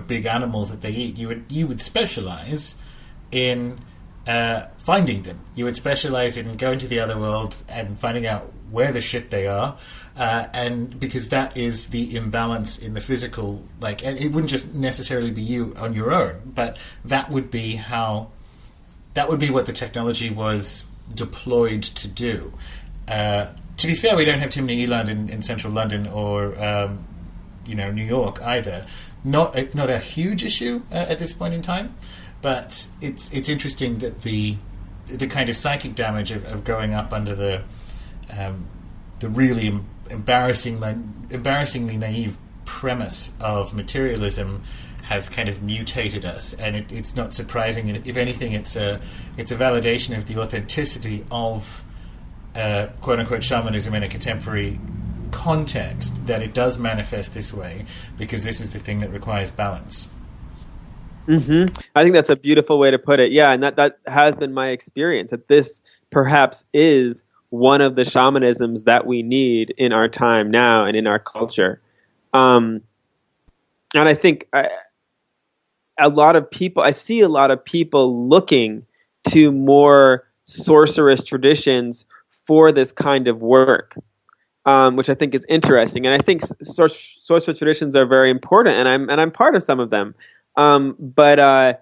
big animals that they eat, you would specialize in finding them. You would specialize in going to the other world and finding out where the shit they are. And because that is the imbalance in the physical, and it wouldn't just necessarily be you on your own, but that would be what the technology was deployed to do. To be fair, we don't have too many eland in central London or New York either. Not a huge issue at this point in time, but it's interesting that the kind of psychic damage of growing up under the really embarrassingly naive premise of materialism has kind of mutated us, and it's not surprising. And if anything, it's a validation of the authenticity of quote unquote shamanism in a contemporary context, that it does manifest this way because this is the thing that requires balance. Mm-hmm. I think that's a beautiful way to put it. Yeah, and that has been my experience, that this perhaps is one of the shamanisms that we need in our time now and in our culture. And I think I see a lot of people looking to more sorcerous traditions for this kind of work, which I think is interesting. And I think sorcerous traditions are very important, and I'm part of some of them. But I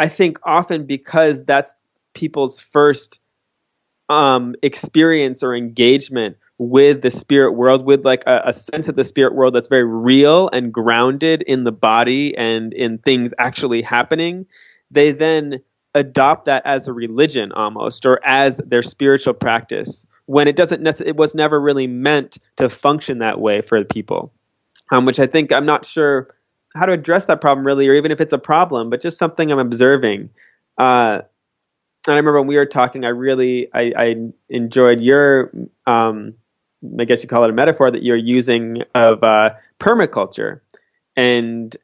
think often because that's people's first experience or engagement with the spirit world, with like a sense of the spirit world that's very real and grounded in the body and in things actually happening, they then adopt that as a religion almost, or as their spiritual practice, when it was never really meant to function that way for people, which I think I'm not sure how to address that problem really, or even if it's a problem, but just something I'm observing. And I remember when we were talking, I enjoyed your I guess you call it a metaphor that you're using of permaculture, and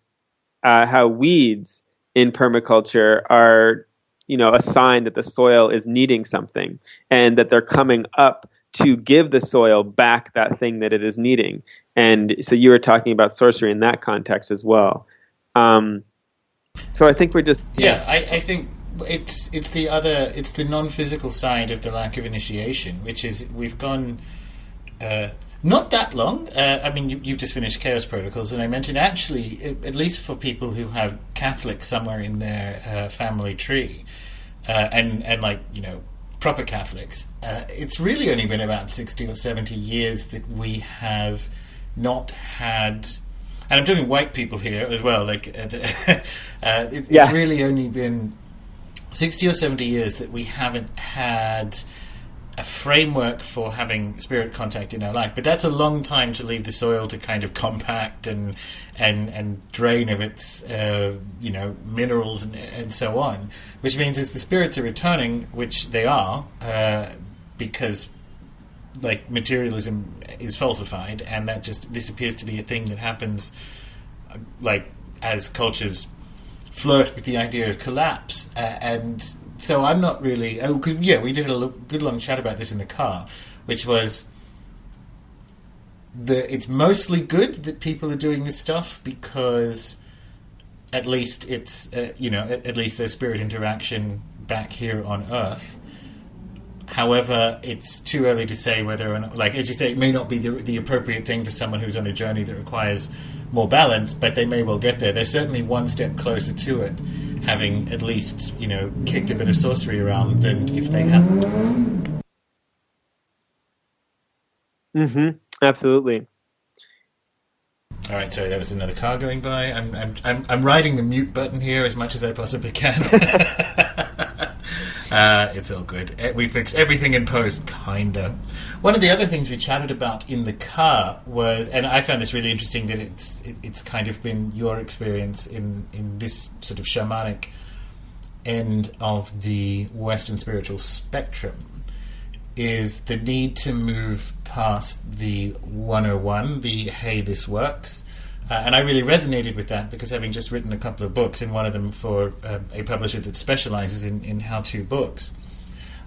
how weeds in permaculture are, a sign that the soil is needing something, and that they're coming up to give the soil back that thing that it is needing. And so you were talking about sorcery in that context as well. So I think we're just I think it's the non-physical side of the lack of initiation, which is we've gone not that long. I mean, you've just finished Chaos Protocols, and I mentioned actually, at least for people who have Catholic somewhere in their family tree, and proper Catholics, it's really only been about 60 or 70 years that we have not had, and I'm talking white people here as well, it's really only been 60 or 70 years that we haven't had a framework for having spirit contact in our life. But that's a long time to leave the soil to kind of compact and drain of its minerals and so on, which means as the spirits are returning, which they are, because materialism is falsified, and this appears to be a thing that happens as cultures flirt with the idea of collapse, and so I'm not really... we did a good long chat about this in the car, which was it's mostly good that people are doing this stuff, because at least it's, at least there's spirit interaction back here on Earth. However, it's too early to say whether or not, as you say, it may not be the appropriate thing for someone who's on a journey that requires more balance, but they may well get there. They're certainly one step closer to it, having at least, kicked a bit of sorcery around, than if they hadn't. Mm-hmm. Absolutely. All right, sorry, that was another car going by. I'm riding the mute button here as much as I possibly can. It's all good. We fix everything in post, kinda. One of the other things we chatted about in the car was, and I found this really interesting, that it's kind of been your experience in this sort of shamanic end of the Western spiritual spectrum, is the need to move past the 101, the hey, this works. And I really resonated with that, because having just written a couple of books, and one of them for a publisher that specializes in how-to books,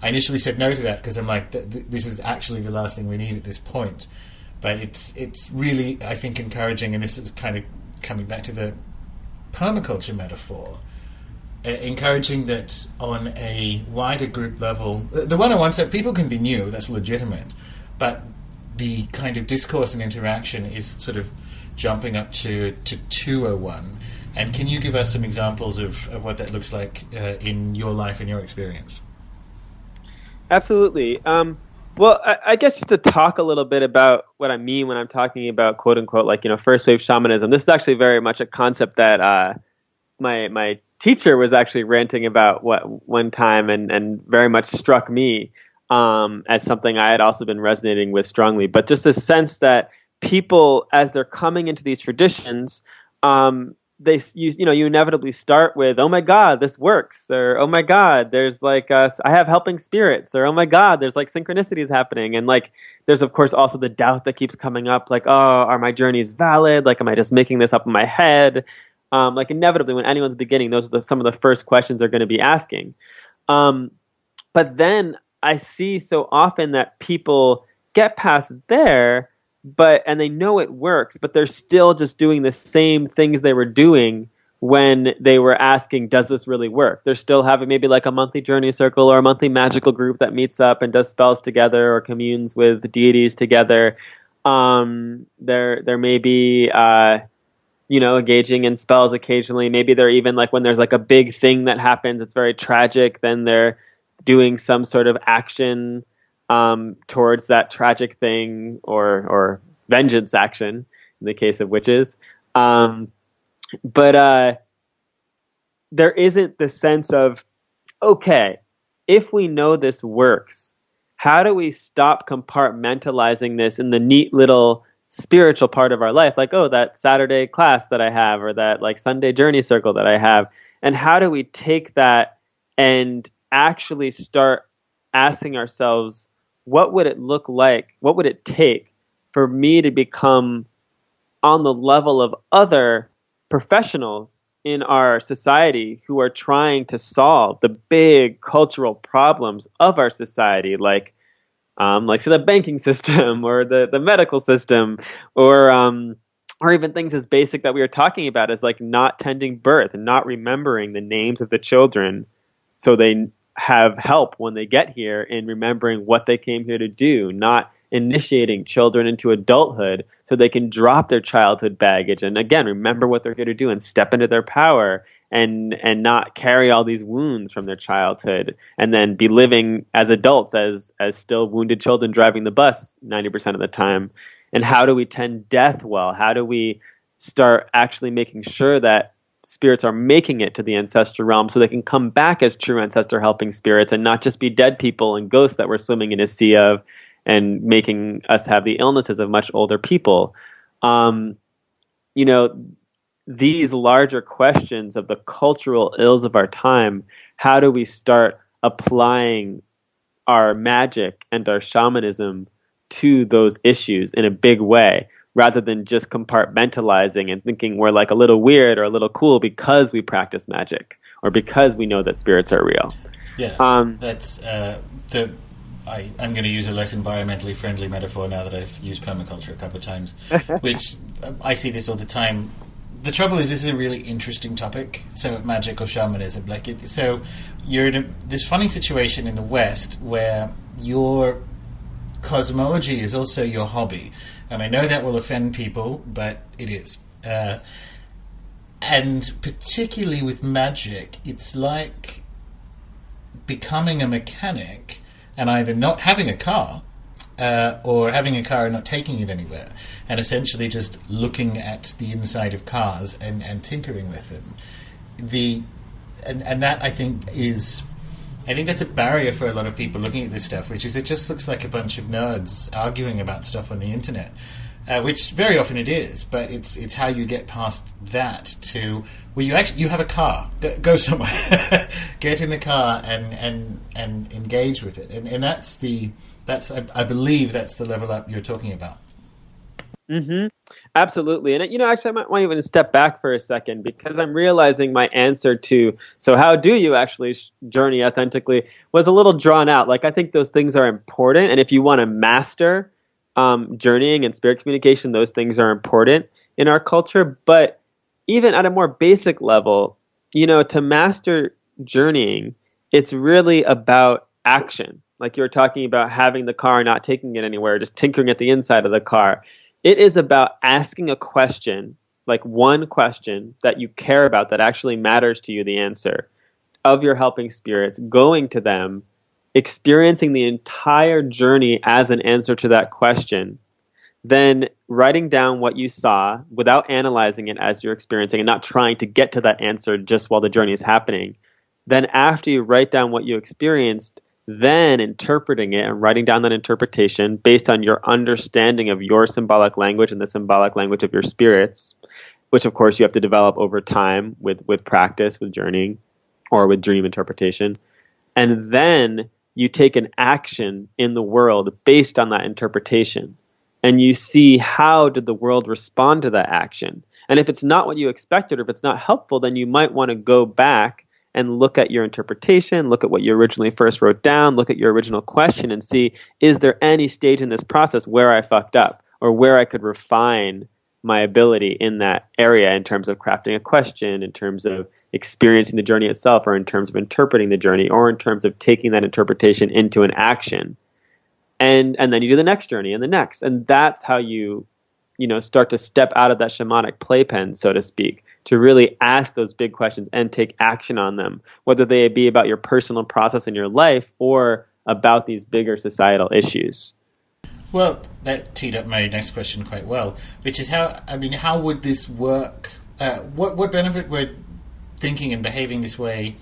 I initially said no to that, because I'm like, this is actually the last thing we need at this point. But it's really, I think, encouraging, and this is kind of coming back to the permaculture metaphor, encouraging that on a wider group level, the 101 set, people can be new, that's legitimate, but the kind of discourse and interaction is sort of jumping up to 201. And can you give us some examples of what that looks like in your life and your experience? Absolutely. Well, I guess just to talk a little bit about what I mean when I'm talking about quote unquote, first wave shamanism. This is actually very much a concept that my teacher was actually ranting about one time, and very much struck me as something I had also been resonating with strongly. But just the sense that people, as they're coming into these traditions, you inevitably start with, oh my God, this works, or oh my God, there's I have helping spirits, or oh my God, there's synchronicities happening, and there's of course also the doubt that keeps coming up, oh, are my journeys valid? Am I just making this up in my head? Inevitably, when anyone's beginning, those are some of the first questions they're going to be asking. But then I see so often that people get past there, and they know it works, but they're still just doing the same things they were doing when they were asking, does this really work? They're still having maybe a monthly journey circle or a monthly magical group that meets up and does spells together or communes with deities together. There may be, engaging in spells occasionally. Maybe they're even when there's a big thing that happens, it's very tragic, then they're doing some sort of action towards that tragic thing, or vengeance action in the case of witches. But there isn't the sense of, okay, if we know this works, how do we stop compartmentalizing this in the neat little spiritual part of our life? That Saturday class that I have, or that Sunday journey circle that I have. And how do we take that and actually start asking ourselves, what would it look like? What would it take for me to become on the level of other professionals in our society who are trying to solve the big cultural problems of our society, like say the banking system or the medical system, or even things as basic that we were talking about as like not tending birth and not remembering the names of the children so they have help when they get here in remembering what they came here to do, not initiating children into adulthood so they can drop their childhood baggage and again remember what they're here to do and step into their power and not carry all these wounds from their childhood and then be living as adults as still wounded children driving the bus 90% of the time. And how do we tend death well? How do we start actually making sure that spirits are making it to the ancestral realm so they can come back as true ancestor helping spirits and not just be dead people and ghosts that we're swimming in a sea of and making us have the illnesses of much older people. These larger questions of the cultural ills of our time, how do we start applying our magic and our shamanism to those issues in a big way, rather than just compartmentalizing and thinking we're like a little weird or a little cool because we practice magic or because we know that spirits are real. Yeah, that's I'm going to use a less environmentally friendly metaphor now that I've used permaculture a couple of times, which I see this all the time. The trouble is, this is a really interesting topic. So magic or shamanism, so you're in this funny situation in the West where your cosmology is also your hobby, and I know that will offend people, but it is. And particularly with magic, it's like becoming a mechanic and either not having a car or having a car and not taking it anywhere, and essentially just looking at the inside of cars and tinkering with them. And that I think that's a barrier for a lot of people looking at this stuff, which is it just looks like a bunch of nerds arguing about stuff on the internet, which very often it is. But it's how you get past that to you have a car, go somewhere, get in the car and engage with it, and I believe that's the level up you're talking about. Mm-hmm. Absolutely. And, actually, I might want to even step back for a second because I'm realizing my answer to, so how do you actually journey authentically, was a little drawn out. Like, I think those things are important. And if you want to master journeying and spirit communication, those things are important in our culture. But even at a more basic level, to master journeying, it's really about action. Like you were talking about having the car, not taking it anywhere, just tinkering at the inside of the car. It is about asking a question, like one question that you care about that actually matters to you, the answer of your helping spirits, going to them, experiencing the entire journey as an answer to that question, then writing down what you saw without analyzing it as you're experiencing and not trying to get to that answer just while the journey is happening. Then after you write down what you experienced, then interpreting it and writing down that interpretation based on your understanding of your symbolic language and the symbolic language of your spirits, which of course you have to develop over time with practice, with journeying, or with dream interpretation. And then you take an action in the world based on that interpretation. And you see, how did the world respond to that action? And if it's not what you expected, or if it's not helpful, then you might want to go back and look at your interpretation, look at what you originally first wrote down, look at your original question and see, is there any stage in this process where I fucked up or where I could refine my ability in that area in terms of crafting a question, in terms of experiencing the journey itself, or in terms of interpreting the journey, or in terms of taking that interpretation into an action. And then you do the next journey and the next. And that's how you start to step out of that shamanic playpen, so to speak, to really ask those big questions and take action on them, whether they be about your personal process in your life or about these bigger societal issues. Well, that teed up my next question quite well, which is how would this work? What benefit would thinking and behaving this way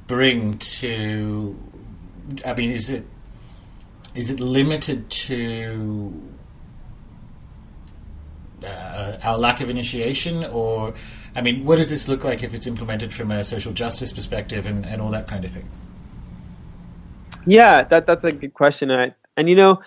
bring to? I mean, is it limited to our lack of initiation, or I mean, what does this look like if it's implemented from a social justice perspective and all that kind of thing? Yeah, that's a good question. And And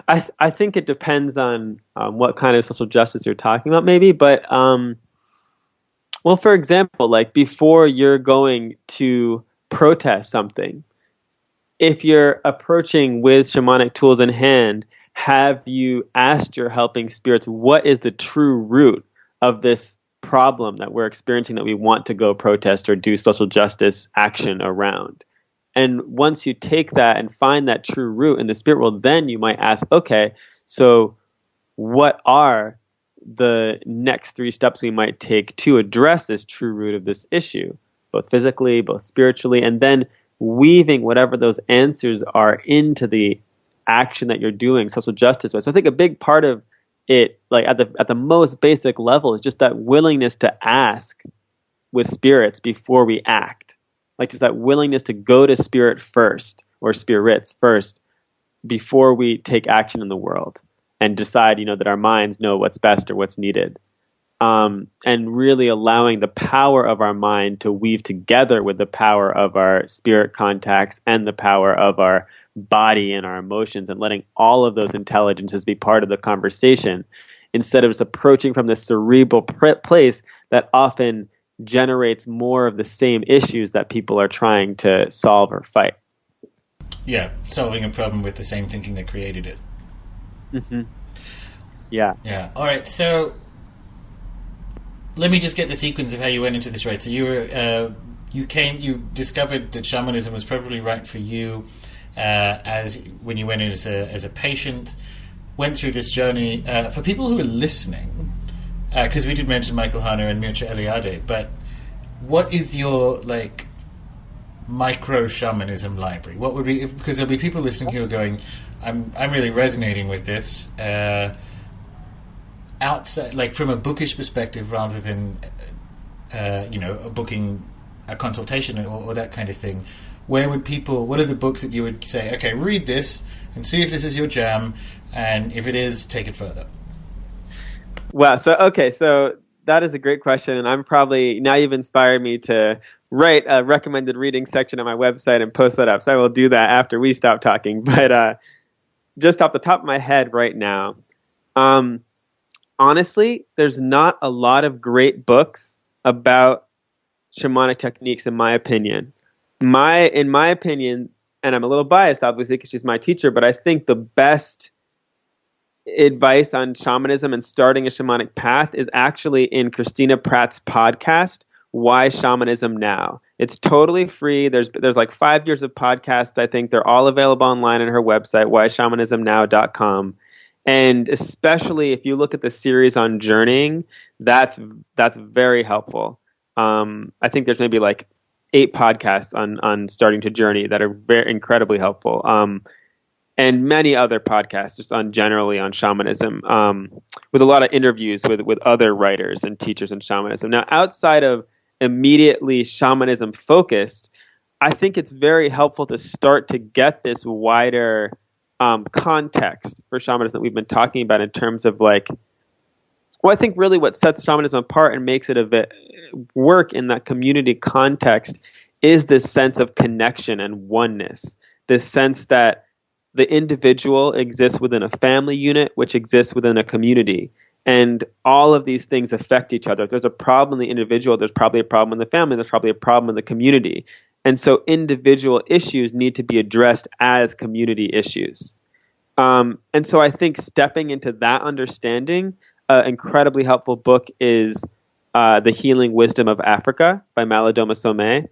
I think it depends on what kind of social justice you're talking about, maybe. But well, for example, like before you're going to protest something, if you're approaching with shamanic tools in hand, have you asked your helping spirits what is the true root of this problem that we're experiencing that we want to go protest or do social justice action around? And once you take that and find that true root in the spirit world, then you might ask, okay, so what are the next 3 steps we might take to address this true root of this issue, both physically, both spiritually, and then weaving whatever those answers are into the action that you're doing social justice with. So I think a big part of it, like at the most basic level, is just that willingness to ask with spirits before we act. Like just that willingness to go to spirit first, or spirits first, before we take action in the world and decide, that our minds know what's best or what's needed. And really allowing the power of our mind to weave together with the power of our spirit contacts and the power of our body and our emotions, and letting all of those intelligences be part of the conversation, instead of just approaching from this cerebral place that often generates more of the same issues that people are trying to solve or fight. Yeah, solving a problem with the same thinking that created it. Mm-hmm. Yeah. Yeah. All right. So let me just get the sequence of how you went into this. Right. So you discovered that shamanism was probably right for you as when you went in as a patient. Went through this journey. For people who are listening, because we did mention Michael Harner and Mircea Eliade, but what is your micro shamanism library? What would be, because there'll be people listening who are going, I'm really resonating with this outside, from a bookish perspective, rather than booking a consultation or that kind of thing. What are the books that you would say, okay, read this and see if this is your jam, and if it is, take it further? Wow. So that is a great question. And now you've inspired me to write a recommended reading section on my website and post that up. So I will do that after we stop talking. But just off the top of my head right now, honestly, there's not a lot of great books about shamanic techniques, in my opinion. In my opinion, and I'm a little biased, obviously, because she's my teacher, but I think the best advice on shamanism and starting a shamanic path is actually in Christina Pratt's podcast, Why Shamanism Now? It's totally free. There's 5 years of podcasts. I think they're all available online on her website, whyshamanismnow.com. And especially if you look at the series on journeying, that's very helpful. I think there's maybe 8 podcasts on starting to journey that are very incredibly helpful. And many other podcasts just generally on shamanism, with a lot of interviews with other writers and teachers in shamanism. Now, outside of immediately shamanism focused, I think it's very helpful to start to get this wider context for shamanism that we've been talking about, in terms of I think really what sets shamanism apart and makes it work in that community context is this sense of connection and oneness, this sense that the individual exists within a family unit, which exists within a community. And all of these things affect each other. If there's a problem in the individual, there's probably a problem in the family, there's probably a problem in the community. And so individual issues need to be addressed as community issues. And so I think stepping into that understanding, an incredibly helpful book is The Healing Wisdom of Africa by Malidoma Somé.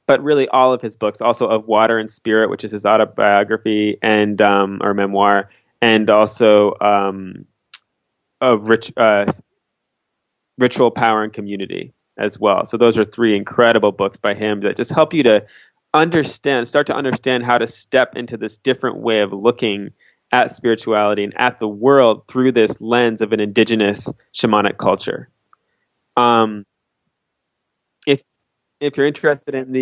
But really all of his books, also Of Water and Spirit, which is his autobiography and or memoir, and also of Ritual, Power, and Community as well. So those are 3 incredible books by him that just help you to start to understand how to step into this different way of looking at spirituality and at the world through this lens of an indigenous shamanic culture. If you're interested in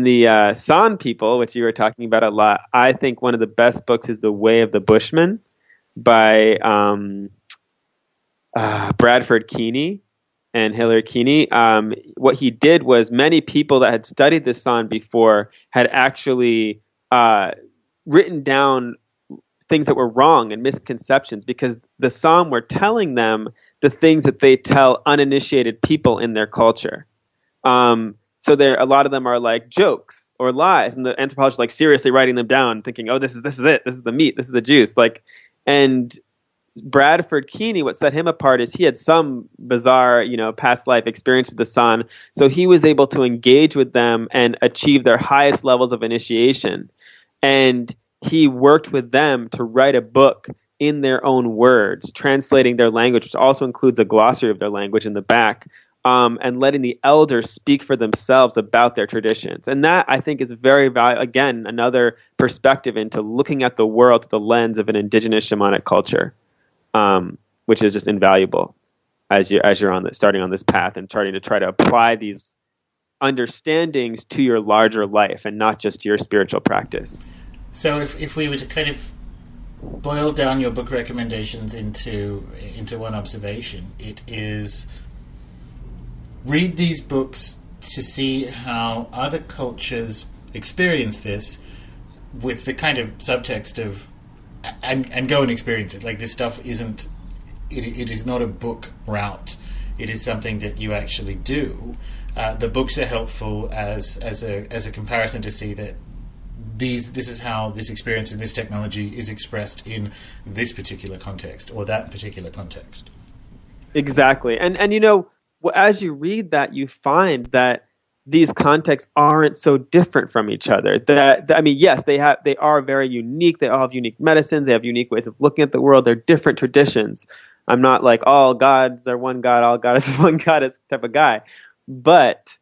the San people, which you were talking about a lot, I think one of the best books is The Way of the Bushman by Bradford Keeney and Hilary Keeney. What he did was, many people that had studied the San before had actually written down things that were wrong and misconceptions, because the Psalm were telling them the things that they tell uninitiated people in their culture. So there, a lot of them are like jokes or lies, and the anthropologists like seriously writing them down, thinking, "Oh, this is it. This is the meat. This is the juice." Like, and Bradford Keeney, what set him apart is he had some bizarre, past life experience with the sun, so he was able to engage with them and achieve their highest levels of initiation. And he worked with them to write a book in their own words, translating their language, which also includes a glossary of their language in the back, and letting the elders speak for themselves about their traditions. And that, I think, is very valuable. Again, another perspective into looking at the world through the lens of an indigenous shamanic culture, which is just invaluable as you're starting on this path and starting to try to apply these understandings to your larger life and not just to your spiritual practice. So if we were to kind of boil down your book recommendations into one observation, it is read these books to see how other cultures experience this, with the kind of subtext of and go and experience it. Like, this stuff isn't it is not a book route. It is something that you actually do. The books are helpful as a comparison to see that this is how this experience and this technology is expressed in this particular context or that particular context. Exactly. And as you read that, you find that these contexts aren't so different from each other. Yes, they are very unique. They all have unique medicines. They have unique ways of looking at the world. They're different traditions. I'm not like all gods are one god, all goddesses one goddess type of guy. But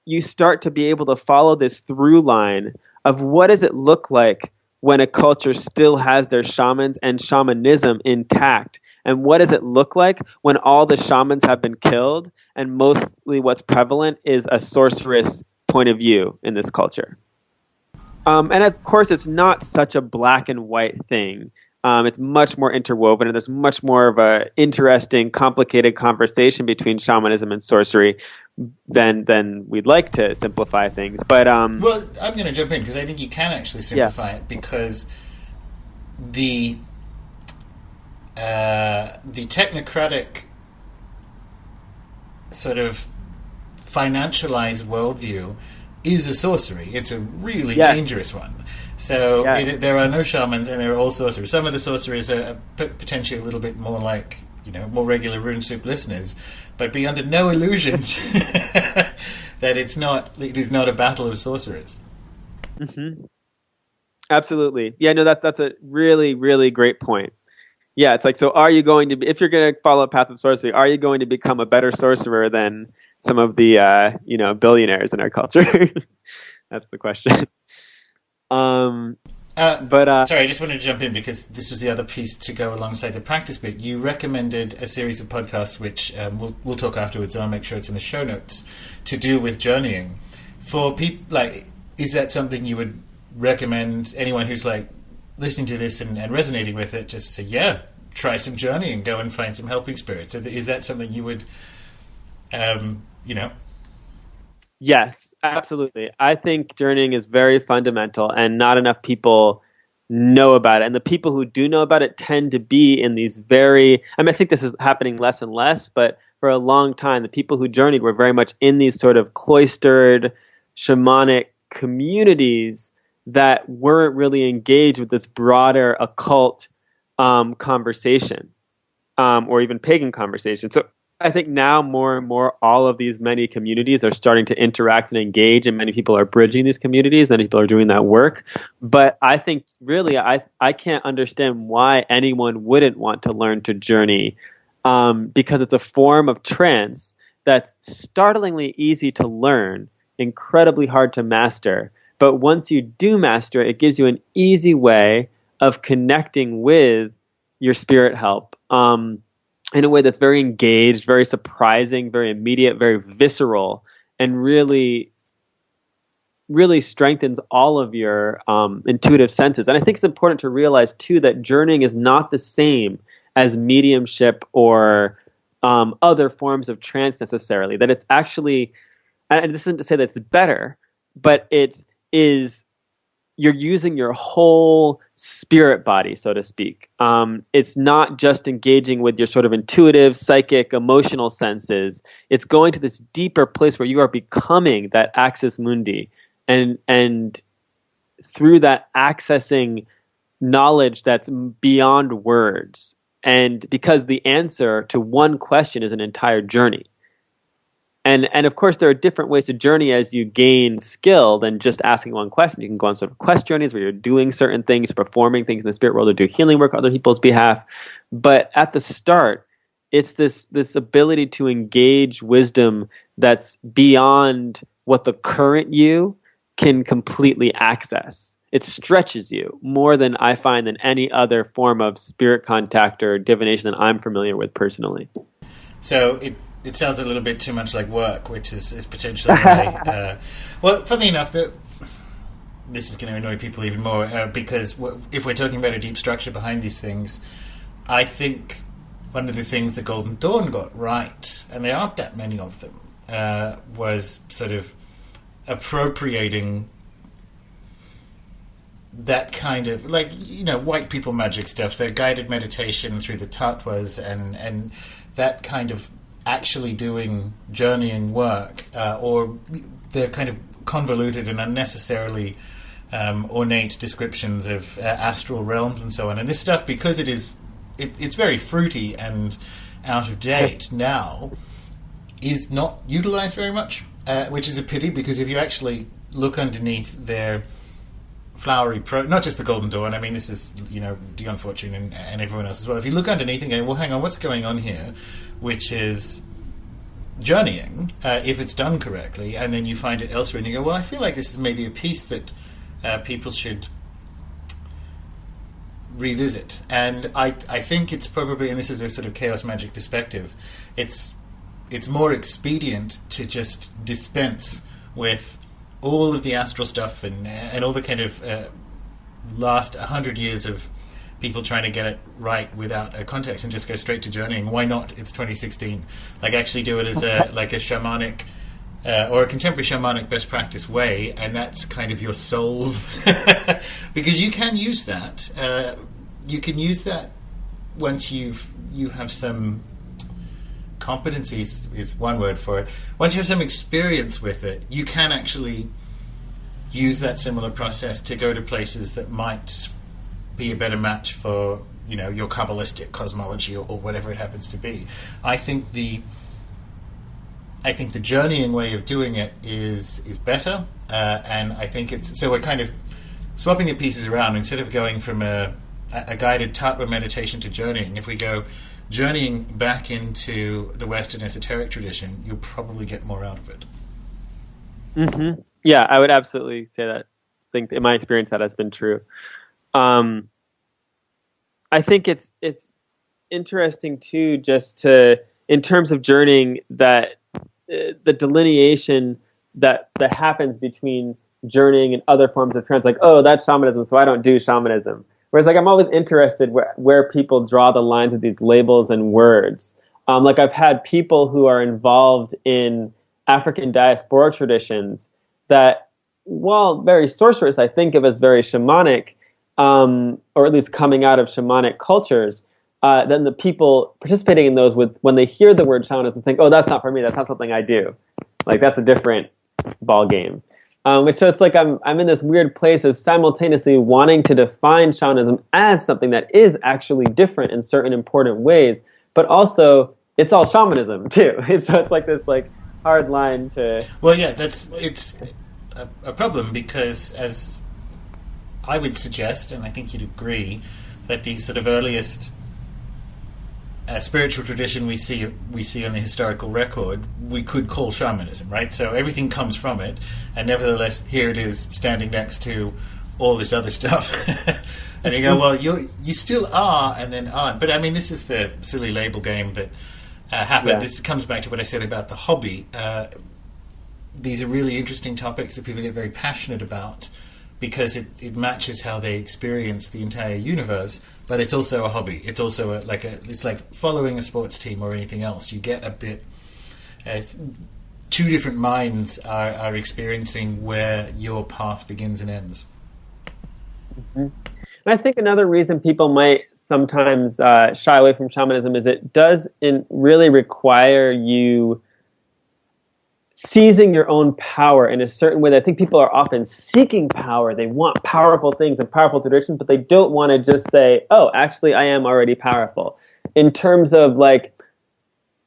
you start to be able to follow this through line of what does it look like when a culture still has their shamans and shamanism intact. And what does it look like when all the shamans have been killed and mostly what's prevalent is a sorceress point of view in this culture? And of course, it's not such a black and white thing. It's much more interwoven, and there's much more of a interesting, complicated conversation between shamanism and sorcery than we'd like to simplify things. But well, I'm going to jump in because I think you can actually simplify it, because the technocratic sort of financialized worldview is a sorcery. It's a really dangerous one. So there are no shamans and there are all sorcerers. Some of the sorcerers are potentially a little bit more like, more regular Rune Soup listeners, but be under no illusions that it is not a battle of sorcerers. Mm-hmm. Absolutely. Yeah, no, that's a really, really great point. Yeah, it's like, so are you going to be, if you're going to follow a path of sorcery, are you going to become a better sorcerer than some of the, billionaires in our culture? That's the question. Sorry, I just wanted to jump in because this was the other piece to go alongside the practice bit. You recommended a series of podcasts, which we'll talk afterwards, and I'll make sure it's in the show notes, to do with journeying. For people, is that something you would recommend anyone who's listening to this and resonating with it, just to say, yeah, try some journeying, go and find some helping spirits? Is that something you would, Yes, absolutely. I think journeying is very fundamental, and not enough people know about it. And the people who do know about it tend to be in these I think this is happening less and less, but for a long time, the people who journeyed were very much in these sort of cloistered shamanic communities that weren't really engaged with this broader occult conversation, or even pagan conversation. So I think now more and more all of these many communities are starting to interact and engage, and many people are bridging these communities, and people are doing that work. But I think really I can't understand why anyone wouldn't want to learn to journey, because it's a form of trance that's startlingly easy to learn, incredibly hard to master. But once you do master it, it gives you an easy way of connecting with your spirit help in a way that's very engaged, very surprising, very immediate, very visceral, and really, really strengthens all of your intuitive senses. And I think it's important to realize, too, that journeying is not the same as mediumship or other forms of trance necessarily. That it's actually, and this isn't to say that it's better, but it is you're using your whole spirit body, so to speak. It's not just engaging with your sort of intuitive, psychic, emotional senses. It's going to this deeper place where you are becoming that axis mundi, and through that accessing knowledge that's beyond words. And because the answer to one question is an entire journey. And of course, there are different ways to journey as you gain skill than just asking one question. You can go on sort of quest journeys where you're doing certain things, performing things in the spirit world, or do healing work on other people's behalf. But at the start, it's this ability to engage wisdom that's beyond what the current you can completely access. It stretches you more than I find than any other form of spirit contact or divination that I'm familiar with personally. So it sounds a little bit too much like work, which is potentially why. Well, funny enough, that this is going to annoy people even more because if we're talking about a deep structure behind these things, I think one of the things the Golden Dawn got right, and there aren't that many of them, was sort of appropriating that kind of, like, white people magic stuff, their guided meditation through the tattvas and that kind of actually doing journeying work, or they're kind of convoluted and unnecessarily ornate descriptions of astral realms and so on. And this stuff, because it's very fruity and out of date now, is not utilized very much, which is a pity, because if you actually look underneath their flowery not just the Golden Dawn, I mean, this is, Dion Fortune and everyone else as well. If you look underneath and go, well, hang on, what's going on here? Which is journeying, if it's done correctly, and then you find it elsewhere and you go, well, I feel like this is maybe a piece that people should revisit. And I think it's probably, and this is a sort of chaos magic perspective, it's more expedient to just dispense with all of the astral stuff and all the kind of last 100 years of people trying to get it right without a context and just go straight to journeying. Why not? It's 2016. Like, actually do it as a shamanic or a contemporary shamanic best practice way, and that's kind of your solve. Because you can use that. You can use that once you have some competencies, is one word for it. Once you have some experience with it, you can actually use that similar process to go to places that might be a better match for your Kabbalistic cosmology or whatever it happens to be. I think the journeying way of doing it is better, and I think it's, so we're kind of swapping the pieces around. Instead of going from a guided tattva meditation to journeying, if we go journeying back into the Western esoteric tradition, you'll probably get more out of it. Mm-hmm. Yeah, I would absolutely say that. I think in my experience that has been true. I think it's interesting too, just to, in terms of journeying, that the delineation that happens between journeying and other forms of trance, like, oh, that's shamanism, so I don't do shamanism. Whereas, like, I'm always interested where people draw the lines with these labels and words. Like, I've had people who are involved in African diaspora traditions that, while very sorcerous, I think of as very shamanic, or at least coming out of shamanic cultures, then the people participating in those, when they hear the word shamanism, think, oh, that's not for me, that's not something I do. Like, that's a different ball game. So it's like I'm in this weird place of simultaneously wanting to define shamanism as something that is actually different in certain important ways, but also it's all shamanism too. So it's like this hard line to. Well, yeah, it's a problem, because, as I would suggest, and I think you'd agree, that the sort of earliest spiritual tradition we see on the historical record, we could call shamanism, right? So everything comes from it, and nevertheless, here it is standing next to all this other stuff. And you go, well, you still are, and then aren't. But I mean, this is the silly label game that happened. Yeah. This comes back to what I said about the hobby. These are really interesting topics that people get very passionate about, because it matches how they experience the entire universe, but it's also a hobby. It's also it's like following a sports team or anything else. You get a bit, two different minds are experiencing where your path begins and ends. And I think another reason people might sometimes shy away from shamanism is it does really require you seizing your own power in a certain way. That I think people are often seeking power. They want powerful things and powerful traditions, but they don't want to just say, oh, actually, I am already powerful. In terms of like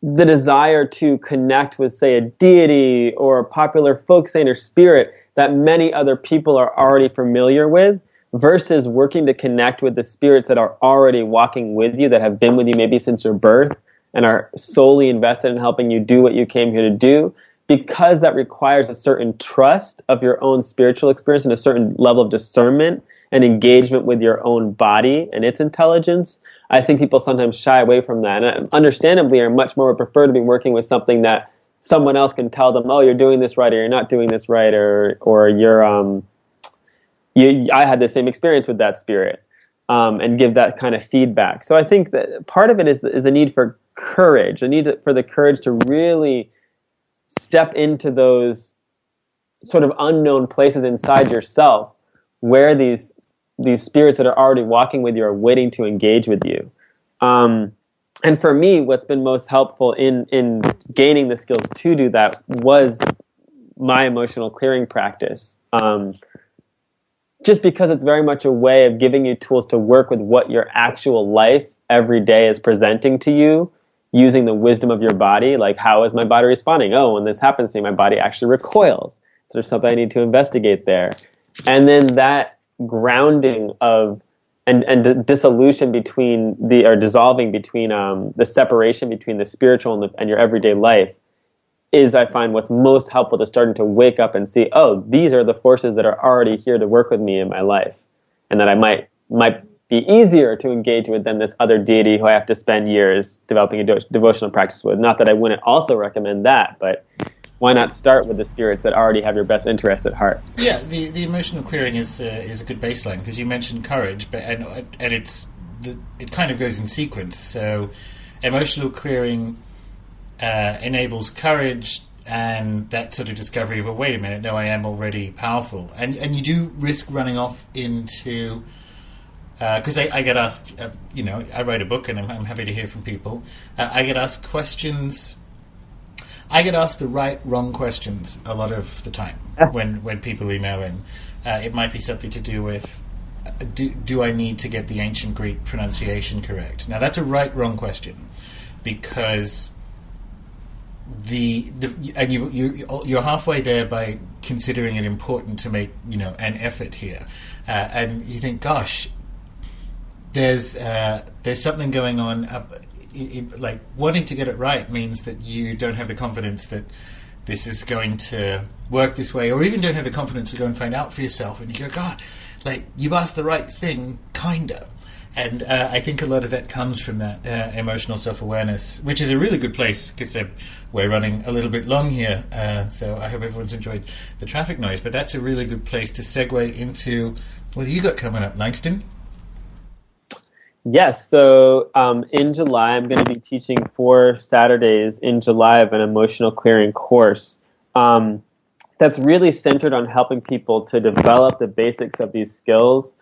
the desire to connect with, say, a deity or a popular folk saint or spirit that many other people are already familiar with, versus working to connect with the spirits that are already walking with you, that have been with you maybe since your birth and are solely invested in helping you do what you came here to do, because that requires a certain trust of your own spiritual experience and a certain level of discernment and engagement with your own body and its intelligence. I think people sometimes shy away from that, and understandably are much more prefer to be working with something that someone else can tell them, oh, you're doing this right, or you're not doing this right, or you're I had the same experience with that spirit, and give that kind of feedback. So I think that part of it is a need for courage, for the courage to really step into those sort of unknown places inside yourself where these spirits that are already walking with you are waiting to engage with you. And for me, what's been most helpful in gaining the skills to do that was my emotional clearing practice. Just because it's very much a way of giving you tools to work with what your actual life every day is presenting to you, using the wisdom of your body. Like, how is my body responding? Oh, when this happens to me, my body actually recoils. So there's something I need to investigate there. And then that grounding of and dissolution between dissolving between the separation between the spiritual and your everyday life is, I find, what's most helpful to starting to wake up and see, oh, these are the forces that are already here to work with me in my life, and that I might be easier to engage with than this other deity who I have to spend years developing a devotional practice with. Not that I wouldn't also recommend that, but why not start with the spirits that already have your best interests at heart? Yeah, the emotional clearing is a good baseline, because you mentioned courage, but and it kind of goes in sequence. So emotional clearing enables courage and that sort of discovery of, oh, wait a minute, no, I am already powerful. And you do risk running off into, because I get asked, I write a book and I'm happy to hear from people. I get asked questions. I get asked the right, wrong questions a lot of the time when people email in. It might be something to do with, do I need to get the ancient Greek pronunciation correct? Now, that's a right, wrong question, because you're halfway there by considering it important to make an effort here, and you think, gosh, there's something going on. Like, wanting to get it right means that you don't have the confidence that this is going to work this way, or even don't have the confidence to go and find out for yourself. And you go, God, like, you've asked the right thing, kinda. And I think a lot of that comes from that emotional self-awareness, which is a really good place, because we're running a little bit long here, so I hope everyone's enjoyed the traffic noise. But that's a really good place to segue into, what do you got coming up, Langston? Yes, so in July, I'm going to be teaching 4 Saturdays in July of an emotional clearing course that's really centered on helping people to develop the basics of these skills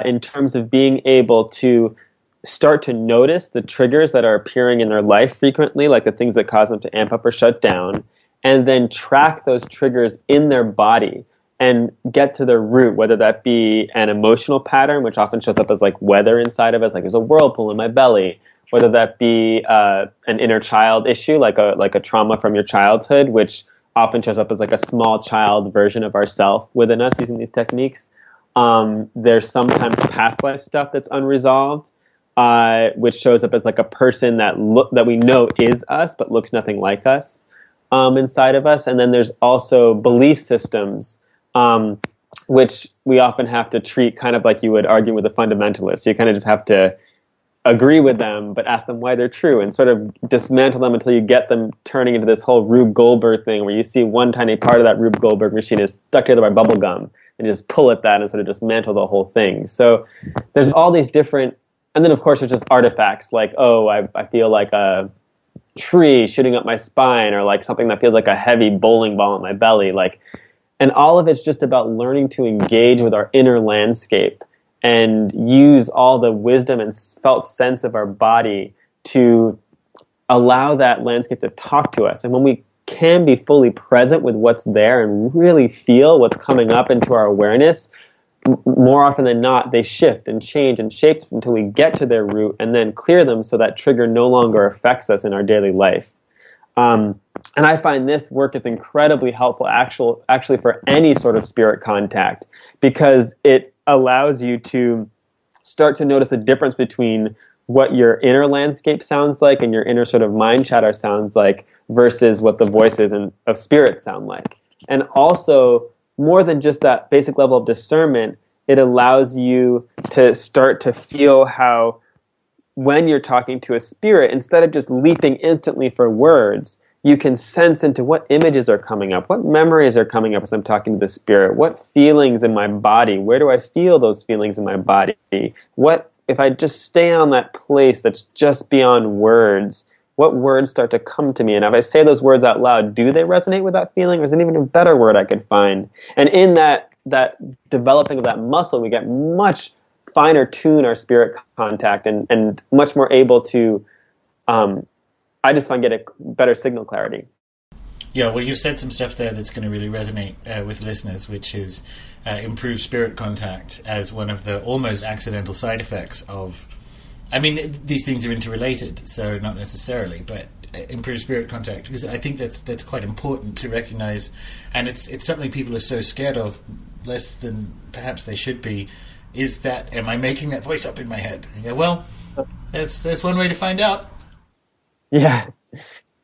in terms of being able to start to notice the triggers that are appearing in their life frequently, like the things that cause them to amp up or shut down, and then track those triggers in their body and get to the root, whether that be an emotional pattern, which often shows up as like weather inside of us, like there's a whirlpool in my belly, whether that be an inner child issue, like a trauma from your childhood, which often shows up as like a small child version of ourself within us using these techniques. There's sometimes past life stuff that's unresolved, which shows up as like a person that we know is us but looks nothing like us inside of us. And then there's also belief systems, which we often have to treat kind of like you would argue with a fundamentalist. So you kind of just have to agree with them, but ask them why they're true, and sort of dismantle them until you get them turning into this whole Rube Goldberg thing, where you see one tiny part of that Rube Goldberg machine is stuck together by bubble gum, and just pull at that and sort of dismantle the whole thing. So there's all these different, and then of course there's just artifacts like, oh, I feel like a tree shooting up my spine, or like something that feels like a heavy bowling ball in my belly, like. And all of it's just about learning to engage with our inner landscape and use all the wisdom and felt sense of our body to allow that landscape to talk to us. And when we can be fully present with what's there and really feel what's coming up into our awareness, more often than not, they shift and change and shape until we get to their root and then clear them so that trigger no longer affects us in our daily life. And I find this work is incredibly helpful actually for any sort of spirit contact, because it allows you to start to notice a difference between what your inner landscape sounds like and your inner sort of mind chatter sounds like versus what the voices of spirit sound like. And also, more than just that basic level of discernment, it allows you to start to feel how when you're talking to a spirit, instead of just leaping instantly for words, you can sense into what images are coming up, what memories are coming up as I'm talking to the spirit, what feelings in my body, where do I feel those feelings in my body, what if I just stay on that place that's just beyond words, what words start to come to me, and if I say those words out loud, do they resonate with that feeling, or is it even a better word I could find? And in that developing of that muscle, we get much finer tune our spirit contact and much more able to I just find get a better signal clarity. Yeah, well, you've said some stuff there that's going to really resonate with listeners, which is improved spirit contact as one of the almost accidental side effects of... I mean, these things are interrelated, so not necessarily, but improved spirit contact, because I think that's quite important to recognize, and it's something people are so scared of, less than perhaps they should be, is that, am I making that voice up in my head? And you go, well, that's one way to find out. Yeah.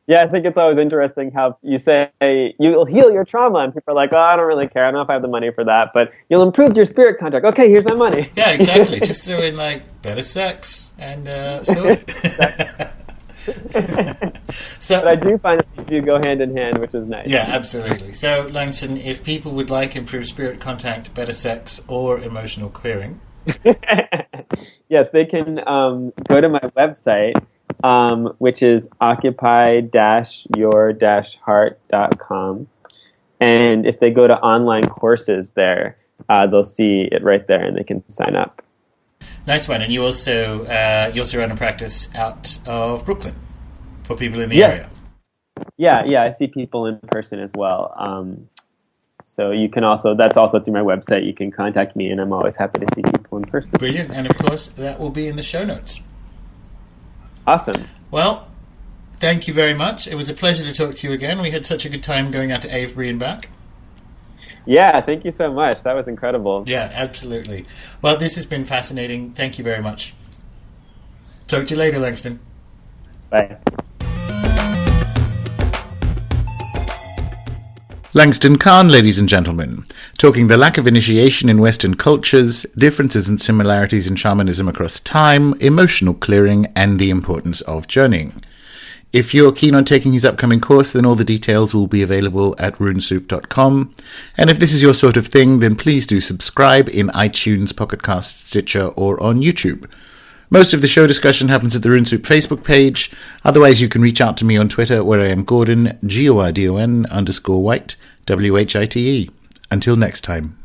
Yeah, I think it's always interesting how you say you'll heal your trauma, and people are like, oh, I don't really care. I don't know if I have the money for that, but you'll improve your spirit contact. Okay, here's my money. Yeah, exactly. Just throw in, better sex, and so... So, but I do find that they do go hand in hand, which is nice. Yeah, absolutely. So, Langston, if people would like improved spirit contact, better sex, or emotional clearing... Yes, they can go to my website, which is occupy-your-heart.com. And if they go to online courses there, they'll see it right there and they can sign up. Nice one. And you also run a practice out of Brooklyn for people in the area. Yeah, I see people in person as well. So you can also, that's also through my website, you can contact me, and I'm always happy to see people in person. Brilliant. And of course, that will be in the show notes. Awesome. Well, thank you very much. It was a pleasure to talk to you again. We had such a good time going out to Avebury and back. Yeah, thank you so much. That was incredible. Yeah, absolutely. Well, this has been fascinating. Thank you very much. Talk to you later, Langston. Bye. Langston Kahn, ladies and gentlemen, talking the lack of initiation in Western cultures, differences and similarities in shamanism across time, emotional clearing, and the importance of journeying. If you're keen on taking his upcoming course, then all the details will be available at runesoup.com. And if this is your sort of thing, then please do subscribe in iTunes, Pocket Cast, Stitcher, or on YouTube. Most of the show discussion happens at the RuneSoup Facebook page. Otherwise, you can reach out to me on Twitter, where I am Gordon, Gordon_White, WHITE. Until next time.